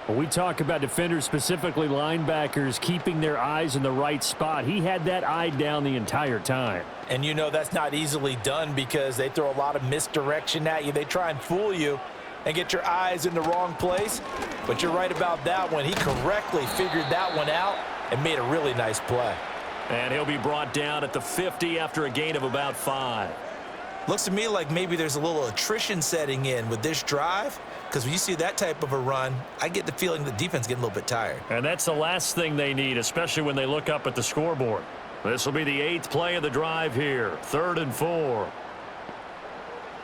Speaker 1: When we talk about defenders, specifically linebackers, keeping their eyes in the right spot, he had that eye down the entire time.
Speaker 3: And you know that's not easily done, because they throw a lot of misdirection at you. They try and fool you and get your eyes in the wrong place. But you're right about that one. He correctly figured that one out and made a really nice play.
Speaker 1: And he'll be brought down at the 50 after a gain of about 5.
Speaker 2: Looks to me like maybe there's a little attrition setting in with this drive, because when you see that type of a run, I get the feeling the defense getting a little bit tired.
Speaker 1: And that's the last thing they need, especially when they look up at the scoreboard. This will be the 8th play of the drive here. 3rd and 4.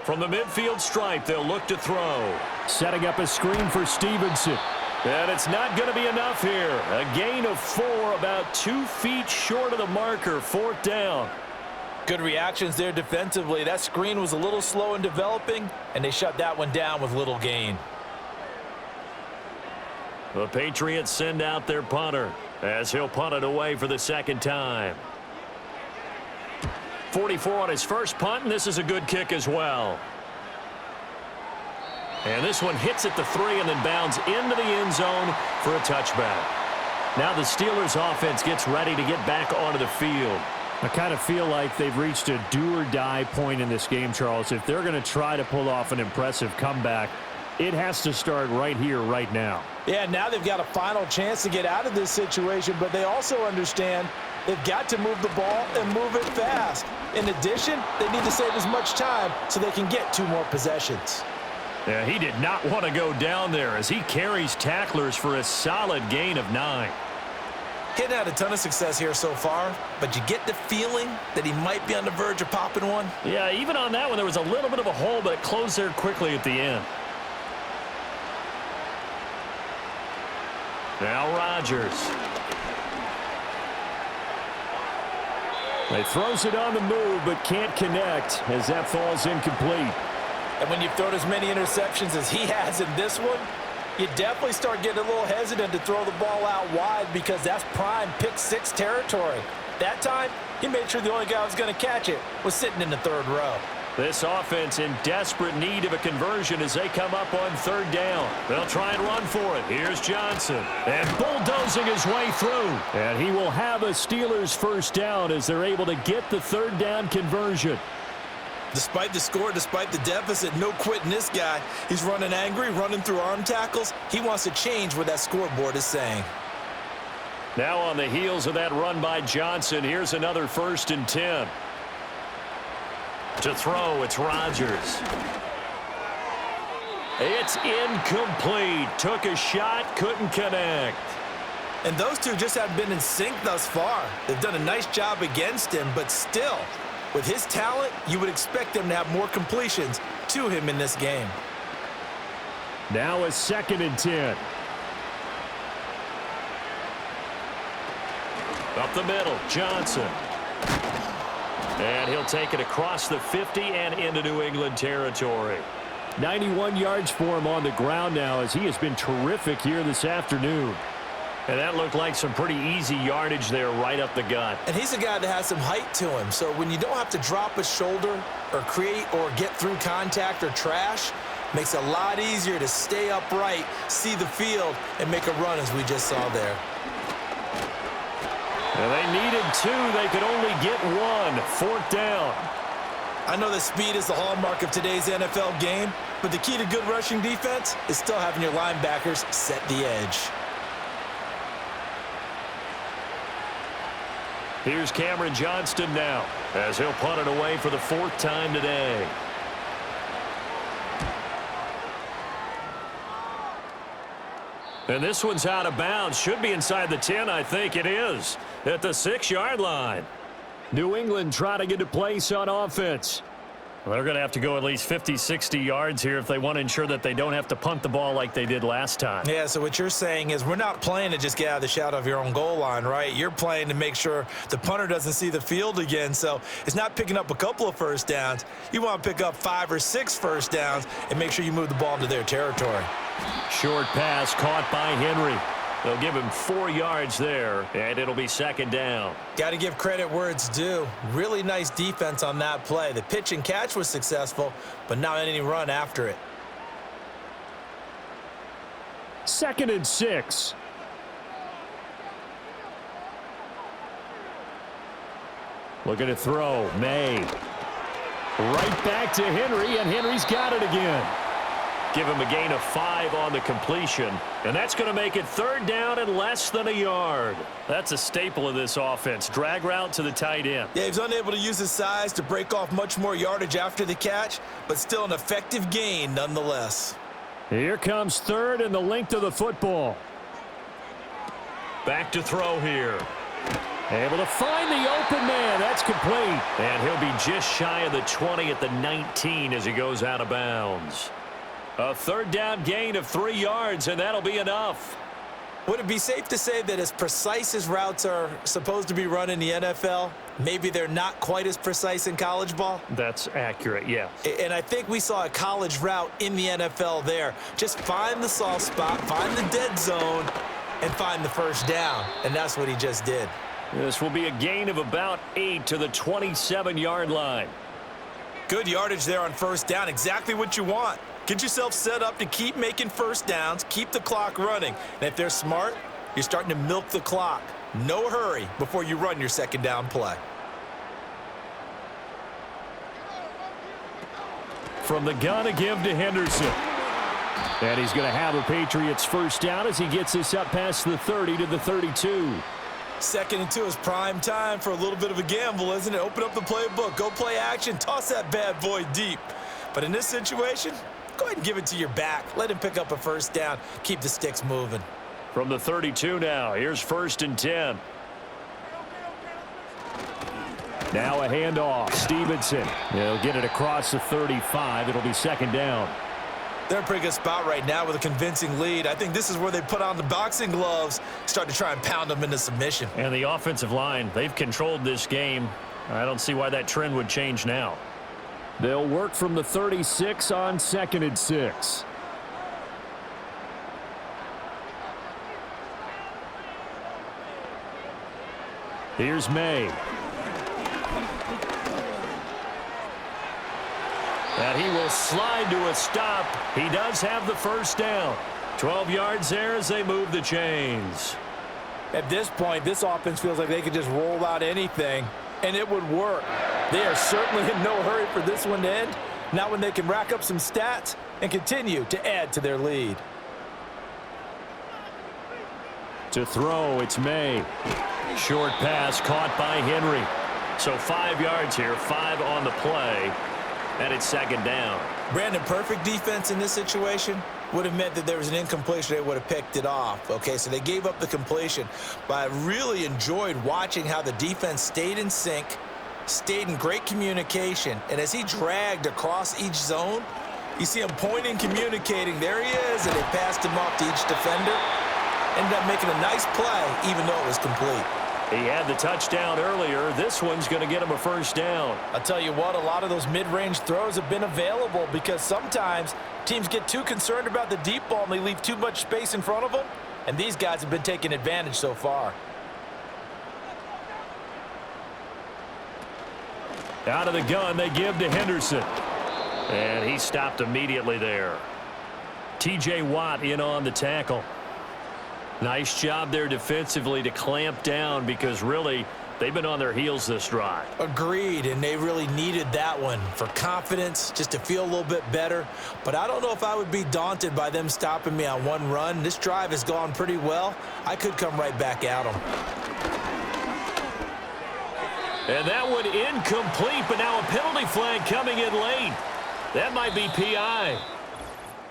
Speaker 1: From the midfield stripe, they'll look to throw. Setting up a screen for Stevenson. And it's not going to be enough here. A gain of 4, about 2 feet short of the marker. 4th down.
Speaker 3: Good reactions there defensively. That screen was a little slow in developing, and they shut that one down with little gain.
Speaker 1: The Patriots send out their punter as he'll punt it away for the 2nd time. 44 on his first punt, and this is a good kick as well. And this one hits at the 3 and then bounds into the end zone for a touchback. Now the Steelers offense gets ready to get back onto the field. I kind of feel like they've reached a do-or-die point in this game, Charles. If they're going to try to pull off an impressive comeback, it has to start right here, right now.
Speaker 2: Yeah, now they've got a final chance to get out of this situation, but they also understand they've got to move the ball and move it fast. In addition, they need to save as much time so they can get 2 more possessions.
Speaker 1: Yeah, he did not want to go down there as he carries tacklers for a solid gain of 9.
Speaker 2: Hadn't had a ton of success here so far, but you get the feeling that he might be on the verge of popping one.
Speaker 1: Yeah, even on that one, there was a little bit of a hole, but it closed there quickly at the end. Now Rodgers. He throws it on the move, but can't connect as that falls incomplete.
Speaker 3: And when you've thrown as many interceptions as he has in this one, you definitely start getting a little hesitant to throw the ball out wide, because that's prime pick-6 territory. That time, he made sure the only guy who was going to catch it was sitting in the 3rd row.
Speaker 1: This offense in desperate need of a conversion as they come up on 3rd down. They'll try and run for it. Here's Johnson. And bulldozing his way through. And he will have a Steelers 1st down as they're able to get the 3rd down conversion.
Speaker 2: Despite the score, despite the deficit, no quitting this guy. He's running angry, running through arm tackles. He wants to change what that scoreboard is saying.
Speaker 1: Now on the heels of that run by Johnson, here's another 1st and 10. To throw, it's Rodgers. It's incomplete. Took a shot, couldn't connect.
Speaker 2: And those two just haven't been in sync thus far. They've done a nice job against him, but still, with his talent, you would expect them to have more completions to him in this game.
Speaker 1: Now a 2nd and 10. Up the middle, Johnson. And he'll take it across the 50 and into New England territory. 91 yards for him on the ground now, as he has been terrific here this afternoon. And that looked like some pretty easy yardage there right up the gut.
Speaker 2: And he's a guy that has some height to him, so when you don't have to drop a shoulder or create or get through contact or trash, makes it a lot easier to stay upright, see the field, and make a run as we just saw there.
Speaker 1: And they needed 2. They could only get 1. 4th down.
Speaker 2: I know that speed is the hallmark of today's NFL game, but the key to good rushing defense is still having your linebackers set the edge.
Speaker 1: Here's Cameron Johnston now, as he'll punt it away for the 4th time today. And this one's out of bounds. Should be inside the 10, I think it is. At the 6-yard line. New England trying to get a place on offense. Well, they're going to have to go at least 50, 60 yards here if they want to ensure that they don't have to punt the ball like they did last time.
Speaker 2: Yeah, so what you're saying is we're not playing to just get out of the shadow of your own goal line, right? You're playing to make sure the punter doesn't see the field again. So it's not picking up a couple of first downs. You want to pick up 5 or 6 first downs and make sure you move the ball into their territory.
Speaker 1: Short pass caught by Henry. They'll give him 4 yards there, and it'll be 2nd down.
Speaker 2: Got to give credit where it's due. Really nice defense on that play. The pitch and catch was successful, but not any run after it.
Speaker 1: 2nd and 6. Looking to throw. May. Right back to Henry, and Henry's got it again. Give him a gain of 5 on the completion, and that's going to make it 3rd down and less than a yard. That's a staple of this offense. Drag route to the tight end.
Speaker 2: Yeah, he's unable to use his size to break off much more yardage after the catch, but still an effective gain nonetheless.
Speaker 1: Here comes 3rd and the length of the football. Back to throw here. Able to find the open man. That's complete. And he'll be just shy of the 20 at the 19 as he goes out of bounds. A 3rd down gain of 3 yards, and that'll be enough.
Speaker 2: Would it be safe to say that as precise as routes are supposed to be run in the NFL, maybe they're not quite as precise in college ball?
Speaker 1: That's accurate, yeah.
Speaker 2: And I think we saw a college route in the NFL there. Just find the soft spot, find the dead zone, and find the first down. And that's what he just did.
Speaker 1: This will be a gain of about 8 to the 27-yard line.
Speaker 2: Good yardage there on 1st down. Exactly what you want. Get yourself set up to keep making first downs, keep the clock running. And if they're smart, you're starting to milk the clock. No hurry before you run your 2nd down play.
Speaker 1: From the gun, a give to Henderson. And he's going to have a Patriots 1st down as he gets this up past the 30 to the 32.
Speaker 2: 2nd and 2 is prime time for a little bit of a gamble, isn't it? Open up the playbook, go play action, toss that bad boy deep. But in this situation, go ahead and give it to your back. Let him pick up a 1st down. Keep the sticks moving.
Speaker 1: From the 32 now, here's 1st and 10. Now a handoff. Stevenson. He'll get it across the 35. It'll be 2nd down.
Speaker 2: They're in a pretty good spot right now with a convincing lead. I think this is where they put on the boxing gloves, start to try and pound them into submission.
Speaker 1: And the offensive line, they've controlled this game. I don't see why that trend would change now. They'll work from the 36 on 2nd and 6. Here's May. And he will slide to a stop. He does have the 1st down. 12 yards there as they move the chains.
Speaker 3: At this point, this offense feels like they could just roll out anything. and it would work. They are certainly in no hurry for this one to end. Not when they can rack up some stats and continue to add to their lead.
Speaker 1: To throw, it's May. Short pass caught by Henry. So 5 yards here, 5 on the play, and it's second down.
Speaker 2: Brandon, perfect defense in this situation would have meant that there was an incompletion. They would have picked it off. Okay, so they gave up the completion. But I really enjoyed watching how the defense stayed in sync, stayed in great communication. And as he dragged across each zone, you see him pointing, communicating. There he is, and they passed him off to each defender. Ended up making a nice play, even though it was complete.
Speaker 1: He had the touchdown earlier. This one's going to get him a first down.
Speaker 3: I'll tell you what, a lot of those mid-range throws have been available because sometimes teams get too concerned about the deep ball and they leave too much space in front of them, and these guys have been taking advantage so far.
Speaker 1: Out of the gun, they give to Henderson. And he stopped immediately there. T.J. Watt in on the tackle. Nice job there defensively to clamp down because really they've been on their heels this drive.
Speaker 2: Agreed, and they really needed that one for confidence, just to feel a little bit better. But I don't know if I would be daunted by them stopping me on one run. This drive has gone pretty well. I could come right back at them.
Speaker 1: And that one incomplete, but now a penalty flag coming in late. That might be PI.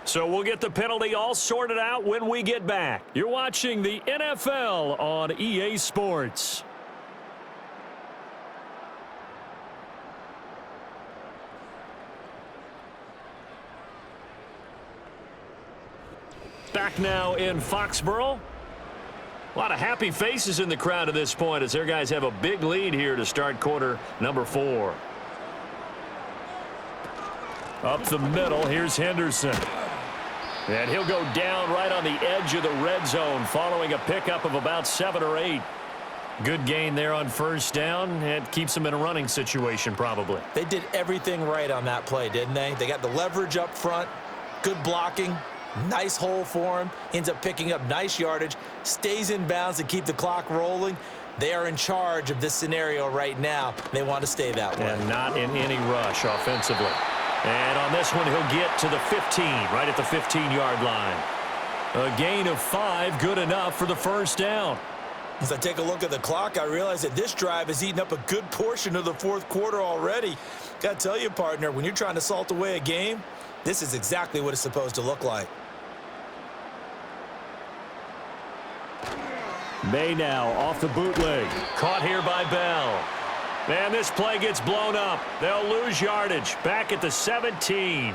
Speaker 1: So we'll get the penalty all sorted out when we get back. You're watching the NFL on EA Sports. Back now in Foxborough. A lot of happy faces in the crowd at this point as their guys have a big lead here to start quarter number 4. Up the middle, here's Henderson. And he'll go down right on the edge of the red zone following a pickup of about 7 or 8. Good gain there on first down. It keeps them in a running situation probably.
Speaker 2: They did everything right on that play, didn't they? They got the leverage up front, good blocking, nice hole for him, ends up picking up nice yardage, stays in bounds to keep the clock rolling. They are in charge of this scenario right now. They want to stay that way.
Speaker 1: And not in any rush offensively. And on this one, he'll get to the 15, right at the 15-yard line. A gain of 5, good enough for the first down.
Speaker 2: As I take a look at the clock, I realize that this drive has eaten up a good portion of the fourth quarter already. Got to tell you, partner, when you're trying to salt away a game, this is exactly what it's supposed to look like.
Speaker 1: May now off the bootleg. Caught here by Bell. And this play gets blown up. They'll lose yardage. Back at the 17.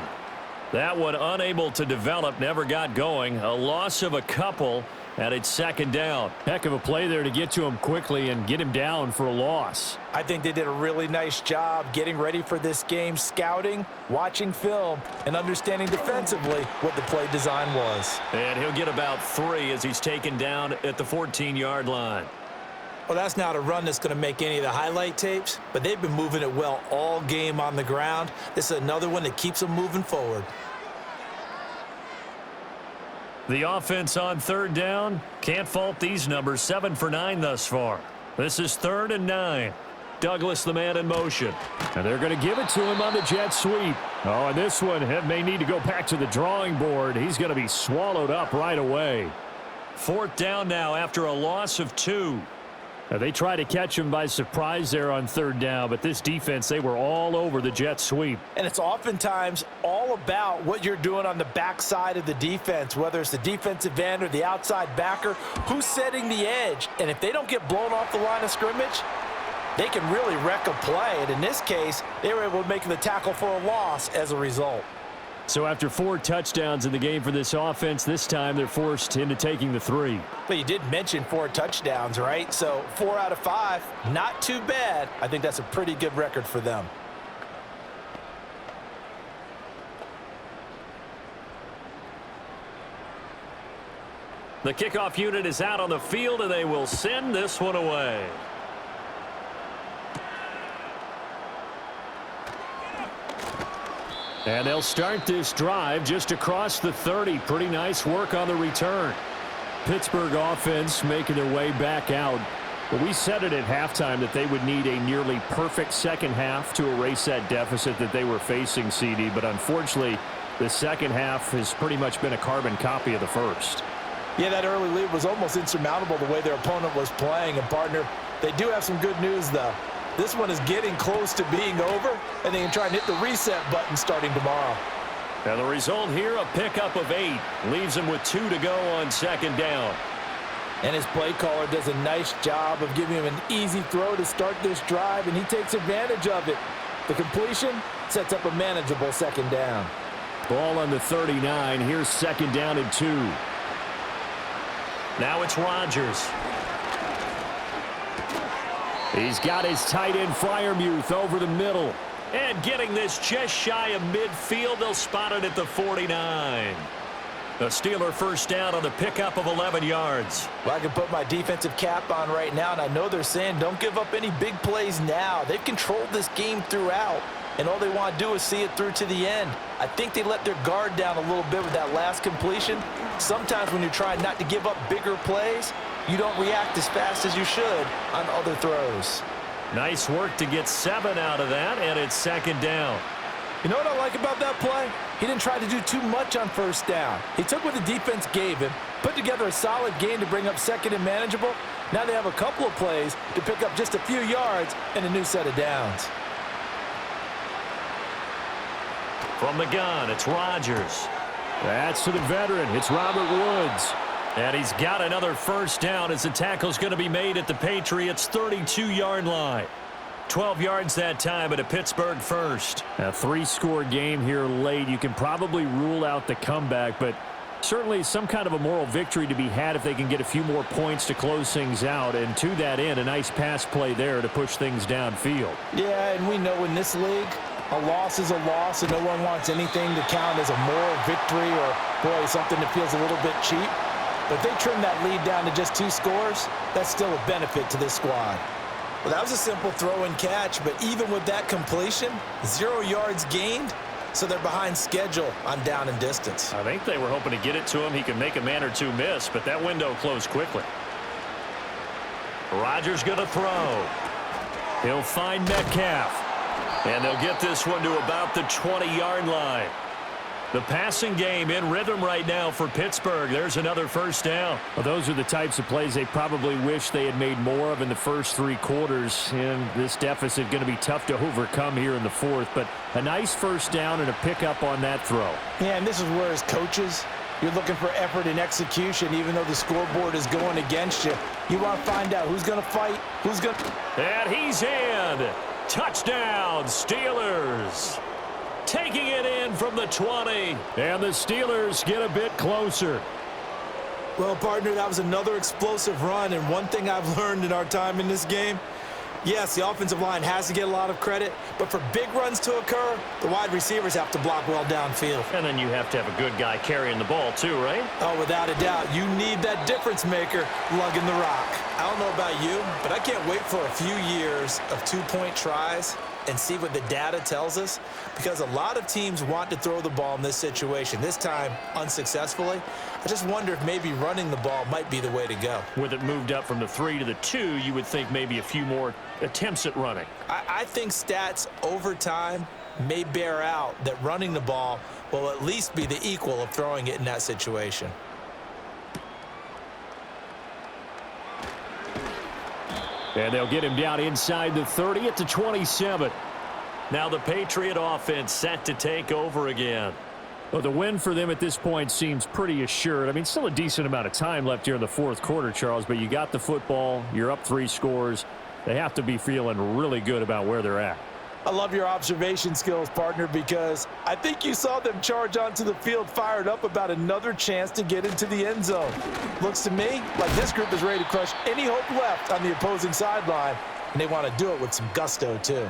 Speaker 1: That one unable to develop, never got going. A loss of a couple, and it's second down.
Speaker 4: Heck of a play there to get to him quickly and get him down for a loss.
Speaker 3: I think they did a really nice job getting ready for this game, scouting, watching film, and understanding defensively what the play design was.
Speaker 1: And he'll get about 3 as he's taken down at the 14-yard line.
Speaker 2: Well, that's not a run that's going to make any of the highlight tapes, but they've been moving it well all game on the ground. This is another one that keeps them moving forward.
Speaker 1: The offense on third down, can't fault these numbers, 7 for 9 thus far. This is 3rd and 9. Douglas, the man in motion.
Speaker 4: And they're going to give it to him on the jet sweep. Oh, and this one may need to go back to the drawing board. He's going to be swallowed up right away.
Speaker 1: 4th down now after a loss of 2.
Speaker 4: Now, they try to catch him by surprise there on 3rd down, but this defense, they were all over the jet sweep.
Speaker 3: And it's oftentimes all about what you're doing on the backside of the defense, whether it's the defensive end or the outside backer, who's setting the edge. And if they don't get blown off the line of scrimmage, they can really wreck a play. And in this case, they were able to make the tackle for a loss as a result.
Speaker 4: So after 4 touchdowns in the game for this offense, this time they're forced into taking the 3.
Speaker 3: But you did mention 4 touchdowns, right? So 4 out of 5, not too bad. I think that's a pretty good record for them.
Speaker 1: The kickoff unit is out on the field, and they will send this one away.
Speaker 4: And they'll start this drive just across the 30. Pretty nice work on the return. Pittsburgh offense making their way back out. Well, we said it at halftime that they would need a nearly perfect second half to erase that deficit that they were facing, CD. But unfortunately, the second half has pretty much been a carbon copy of the first.
Speaker 3: Yeah, that early lead was almost insurmountable the way their opponent was playing. And, partner, they do have some good news, though. This one is getting close to being over, and they can try and hit the reset button starting tomorrow.
Speaker 1: And the result here, a pickup of 8. Leaves him with 2 to go on second down.
Speaker 3: And his play caller does a nice job of giving him an easy throw to start this drive, and he takes advantage of it. The completion sets up a manageable second down.
Speaker 4: Ball on the 39. Here's second down and 2.
Speaker 1: Now it's Rodgers.
Speaker 4: He's got his tight end Freiermuth over the middle.
Speaker 1: And getting this just shy of midfield, they'll spot it at the 49. The Steeler first down on the pickup of 11 yards.
Speaker 3: Well, I can put my defensive cap on right now, and I know they're saying don't give up any big plays now. They've controlled this game throughout, and all they want to do is see it through to the end. I think they let their guard down a little bit with that last completion. Sometimes when you're trying not to give up bigger plays, you don't react as fast as you should on other throws.
Speaker 1: Nice work to get 7 out of that, and it's second down.
Speaker 3: You know what I like about that play? He didn't try to do too much on first down. He took what the defense gave him, put together a solid game to bring up second and manageable. Now they have a couple of plays to pick up just a few yards and a new set of downs.
Speaker 1: From the gun, it's Rodgers.
Speaker 4: That's to the veteran. It's Robert Woods.
Speaker 1: And he's got another first down as the tackle's going to be made at the Patriots' 32-yard line. 12 yards that time at a Pittsburgh first.
Speaker 4: A 3-score game here late. You can probably rule out the comeback, but certainly some kind of a moral victory to be had if they can get a few more points to close things out. And to that end, a nice pass play there to push things downfield.
Speaker 3: Yeah, and we know in this league, a loss is a loss, and no one wants anything to count as a moral victory or, boy, something that feels a little bit cheap. But if they trim that lead down to just 2 scores, that's still a benefit to this squad. Well, that was a simple throw and catch, but even with that completion, 0 yards gained, so they're behind schedule on down and distance.
Speaker 1: I think they were hoping to get it to him. He could make a man or two miss, but that window closed quickly. Rodgers going to throw. He'll find Metcalf. And they'll get this one to about the 20-yard line. The passing game in rhythm right now for Pittsburgh. There's another first down.
Speaker 4: Well, those are the types of plays they probably wish they had made more of in the first 3 quarters. And this deficit going to be tough to overcome here in the 4th. But a nice first down and a pickup on that throw.
Speaker 3: Yeah, and this is where as coaches, you're looking for effort and execution, even though the scoreboard is going against you. You want to find out who's going to fight, who's going to...
Speaker 1: And he's in. Touchdown, Steelers. Taking it in from the 20.
Speaker 4: And the Steelers get a bit closer.
Speaker 2: Well, partner, that was another explosive run, and one thing I've learned in our time in this game, yes, the offensive line has to get a lot of credit, but for big runs to occur, the wide receivers have to block well downfield.
Speaker 1: And then you have to have a good guy carrying the ball too, right?
Speaker 2: Oh, without a doubt. You need that difference maker lugging the rock. I don't know about you, but I can't wait for a few years of 2-point tries and see what the data tells us, because a lot of teams want to throw the ball in this situation, this time unsuccessfully. I just wonder if maybe running the ball might be the way to go.
Speaker 1: With it moved up from the 3 to the 2, you would think maybe a few more attempts at running.
Speaker 2: I think stats over time may bear out that running the ball will at least be the equal of throwing it in that situation.
Speaker 4: And they'll get him down inside the 30 at the 27.
Speaker 1: Now the Patriot offense set to take over again.
Speaker 4: Well, the win for them at this point seems pretty assured. I mean, still a decent amount of time left here in the 4th quarter, Charles, but you got the football, you're up 3 scores. They have to be feeling really good about where they're at.
Speaker 3: I love your observation skills, partner, because I think you saw them charge onto the field fired up about another chance to get into the end zone. Looks to me like this group is ready to crush any hope left on the opposing sideline, and they want to do it with some gusto, too.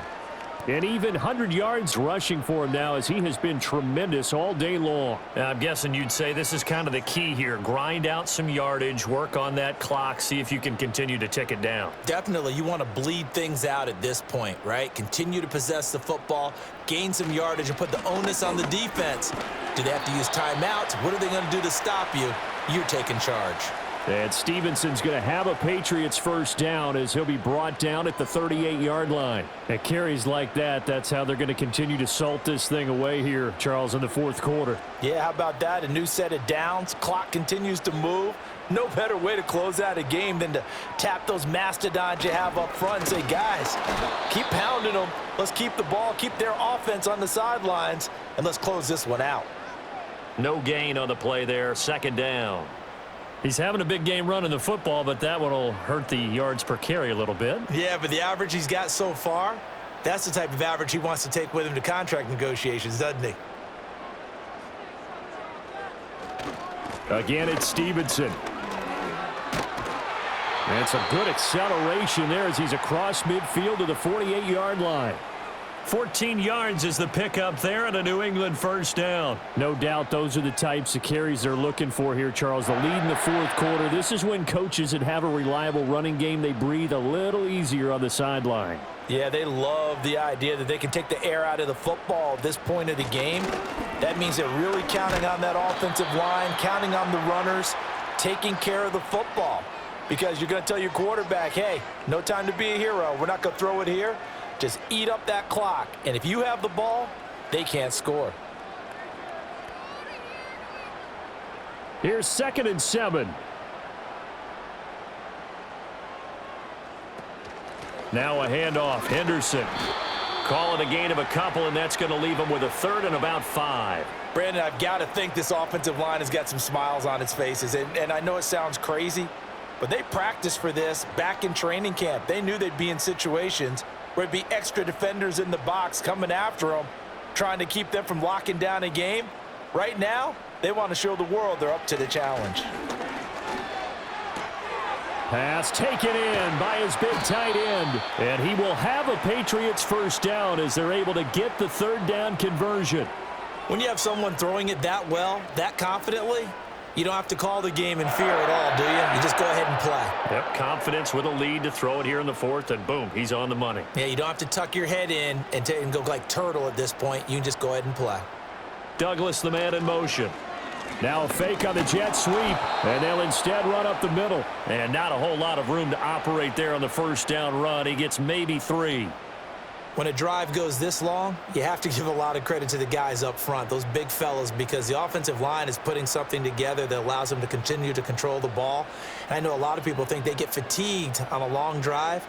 Speaker 4: And even 100 yards rushing for him now, as he has been tremendous all day long.
Speaker 1: Now, I'm guessing you'd say this is kind of the key here. Grind out some yardage, work on that clock, see if you can continue to tick it down.
Speaker 2: Definitely, you want to bleed things out at this point, right? Continue to possess the football, gain some yardage, and put the onus on the defense. Do they have to use timeouts? What are they going to do to stop you? You're taking charge.
Speaker 4: And Stevenson's going to have a Patriots first down as he'll be brought down at the 38-yard line. At carries like that, that's how they're going to continue to salt this thing away here, Charles, in the fourth quarter.
Speaker 3: Yeah, how about that? A new set of downs. Clock continues to move. No better way to close out a game than to tap those mastodons you have up front and say, guys, keep pounding them. Let's keep the ball, keep their offense on the sidelines, and let's close this one out.
Speaker 1: No gain on the play there. Second down.
Speaker 4: He's having a big game running the football, but that one will hurt the yards per carry a little bit.
Speaker 2: Yeah, but the average he's got so far, that's the type of average he wants to take with him to contract negotiations, doesn't he?
Speaker 4: Again, it's Stevenson. And some good acceleration there as he's across midfield to the 48-yard line.
Speaker 1: 14 yards is the pickup there and a New England first down.
Speaker 4: No doubt those are the types of carries they're looking for here, Charles. The lead in the fourth quarter. This is when coaches that have a reliable running game, they breathe a little easier on the sideline.
Speaker 3: Yeah, they love the idea that they can take the air out of the football at this point of the game. That means they're really counting on that offensive line, counting on the runners, taking care of the football. Because you're going to tell your quarterback, hey, no time to be a hero. We're not going to throw it here. Just eat up that clock. And if you have the ball, they can't score.
Speaker 4: Here's 2nd and 7. Now a handoff. Henderson.
Speaker 1: Call it a gain of a couple, and that's going to leave them with a third and about 5.
Speaker 3: Brandon, I've got to think this offensive line has got some smiles on its faces. And I know it sounds crazy, but they practiced for this back in training camp. They knew they'd be in situations where it'd be extra defenders in the box coming after them, trying to keep them from locking down a game. Right now, they want to show the world they're up to the challenge.
Speaker 4: Pass taken in by his big tight end. And he will have a Patriots first down as they're able to get the third down conversion.
Speaker 2: When you have someone throwing it that well, that confidently, you don't have to call the game in fear at all, do you? You just go ahead and play.
Speaker 1: Yep, confidence with a lead to throw it here in the fourth, and boom, he's on the money.
Speaker 2: Yeah, you don't have to tuck your head in and go like turtle at this point. You can just go ahead and play.
Speaker 1: Douglas, the man in motion.
Speaker 4: Now a fake on the jet sweep, and they'll instead run up the middle.
Speaker 1: And not a whole lot of room to operate there on the first down run. He gets maybe 3.
Speaker 2: When a drive goes this long, you have to give a lot of credit to the guys up front, those big fellas, because the offensive line is putting something together that allows them to continue to control the ball. And I know a lot of people think they get fatigued on a long drive.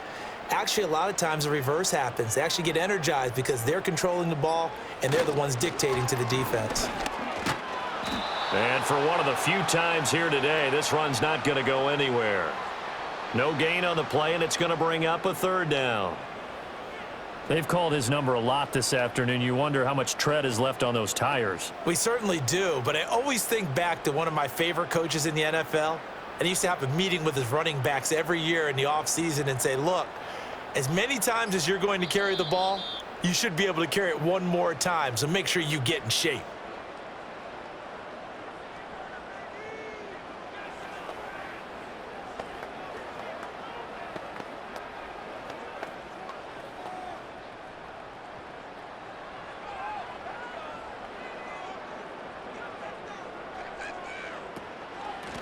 Speaker 2: Actually, a lot of times the reverse happens. They actually get energized because they're controlling the ball, and they're the ones dictating to the defense.
Speaker 1: And for one of the few times here today, this run's not going to go anywhere. No gain on the play, and it's going to bring up a third down.
Speaker 4: They've called his number a lot this afternoon. You wonder how much tread is left on those tires.
Speaker 2: We certainly do, but I always think back to one of my favorite coaches in the NFL, and he used to have a meeting with his running backs every year in the offseason and say, look, as many times as you're going to carry the ball, you should be able to carry it one more time, so make sure you get in shape.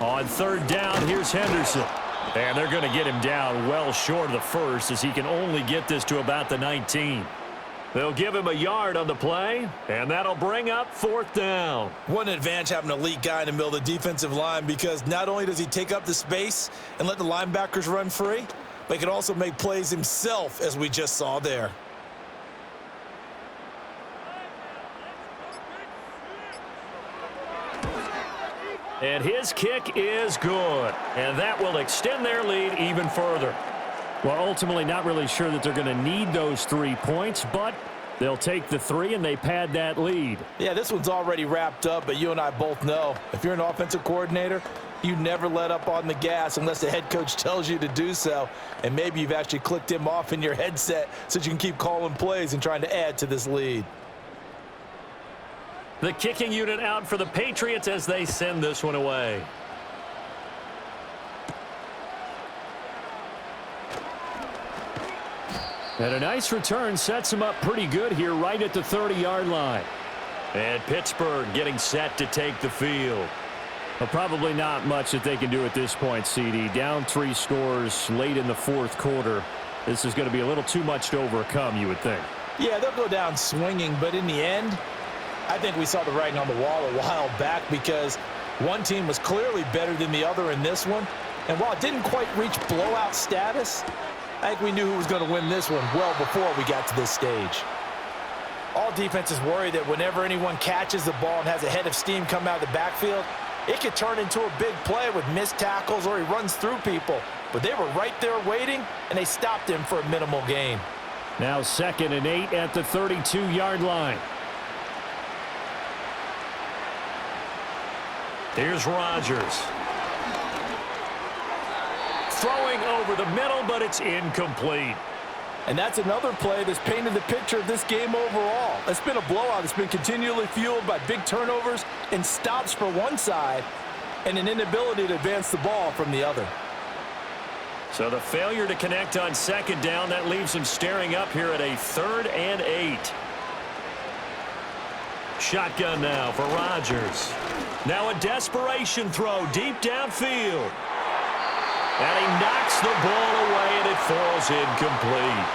Speaker 1: On third down, here's Henderson. And they're going to get him down well short of the first as he can only get this to about the 19. They'll give him a yard on the play, and that'll bring up fourth down.
Speaker 2: What an advantage having an elite guy in the middle of the defensive line, because not only does he take up the space and let the linebackers run free, but he can also make plays himself, as we just saw there.
Speaker 1: And his kick is good. And that will extend their lead even further.
Speaker 4: Well, ultimately not really sure that they're going to need those 3 points, but they'll take the 3 and they pad that lead.
Speaker 3: Yeah, this one's already wrapped up, but you and I both know if you're an offensive coordinator, you never let up on the gas unless the head coach tells you to do so. And maybe you've actually clicked him off in your headset so that you can keep calling plays and trying to add to this lead.
Speaker 1: The kicking unit out for the Patriots as they send this one away.
Speaker 4: And a nice return sets him up pretty good here right at the 30-yard line.
Speaker 1: And Pittsburgh getting set to take the field.
Speaker 4: Well, probably not much that they can do at this point, CD. Down 3 scores late in the fourth quarter. This is going to be a little too much to overcome, you would think.
Speaker 2: Yeah, they'll go down swinging, but in the end, I think we saw the writing on the wall a while back because one team was clearly better than the other in this one. And while it didn't quite reach blowout status, I think we knew who was going to win this one well before we got to this stage. All defenses worry that whenever anyone catches the ball and has a head of steam come out of the backfield, it could turn into a big play with missed tackles or he runs through people. But they were right there waiting, and they stopped him for a minimal gain.
Speaker 4: Now 2nd and 8 at the 32-yard line.
Speaker 1: Here's Rodgers. Throwing over the middle, but it's incomplete.
Speaker 3: And that's another play that's painted the picture of this game overall. It's been a blowout. It's been continually fueled by big turnovers and stops for one side and an inability to advance the ball from the other.
Speaker 1: So the failure to connect on 2nd down, that leaves him staring up here at a 3rd and 8. Shotgun now for Rodgers. Now a desperation throw deep downfield. And he knocks the ball away, and it falls incomplete.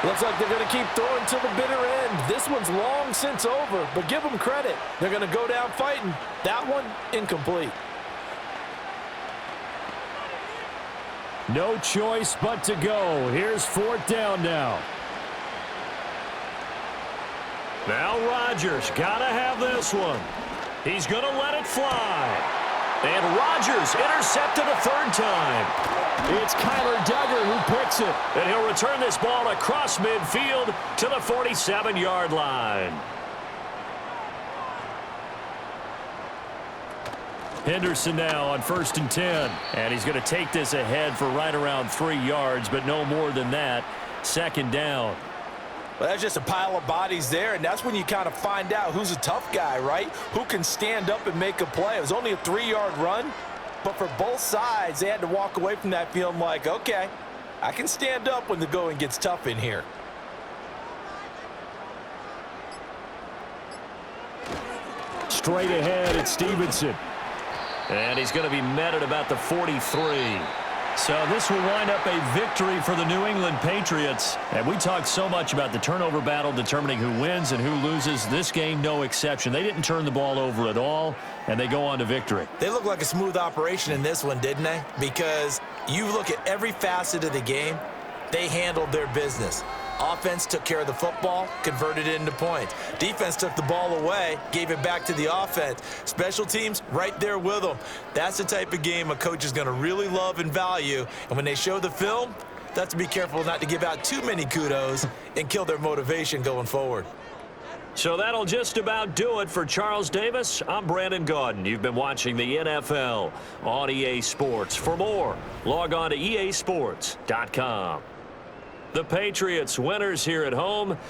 Speaker 3: Looks like they're going to keep throwing till the bitter end. This one's long since over, but give them credit. They're going to go down fighting. That one, incomplete.
Speaker 4: No choice but to go. Here's 4th down now.
Speaker 1: Now Rodgers got to have this one. He's going to let it fly. And Rodgers intercepted a 3rd time. It's Kyler Duggar who picks it. And he'll return this ball across midfield to the 47-yard line.
Speaker 4: Henderson now on 1st and 10.
Speaker 1: And he's going to take this ahead for right around 3 yards, but no more than that. 2nd down.
Speaker 3: Well, that's just a pile of bodies there, and that's when you kind of find out who's a tough guy, right? Who can stand up and make a play. It was only a 3-yard run, but for both sides, they had to walk away from that feeling like, okay, I can stand up when the going gets tough in here.
Speaker 4: Straight ahead, it's Stevenson.
Speaker 1: And he's going to be met at about the 43. So this will wind up a victory for the New England Patriots. And we talked so much about the turnover battle determining who wins and who loses. This game, no exception. They didn't turn the ball over at all, and they go on to victory.
Speaker 2: They look like a smooth operation in this one, didn't they? Because you look at every facet of the game, they handled their business. Offense took care of the football, converted it into points. Defense took the ball away, gave it back to the offense. Special teams, right there with them. That's the type of game a coach is going to really love and value. And when they show the film, they have to be careful not to give out too many kudos and kill their motivation going forward.
Speaker 1: So that'll just about do it for Charles Davis. I'm Brandon Gaudin. You've been watching the NFL on EA Sports. For more, log on to easports.com. The Patriots winners here at home.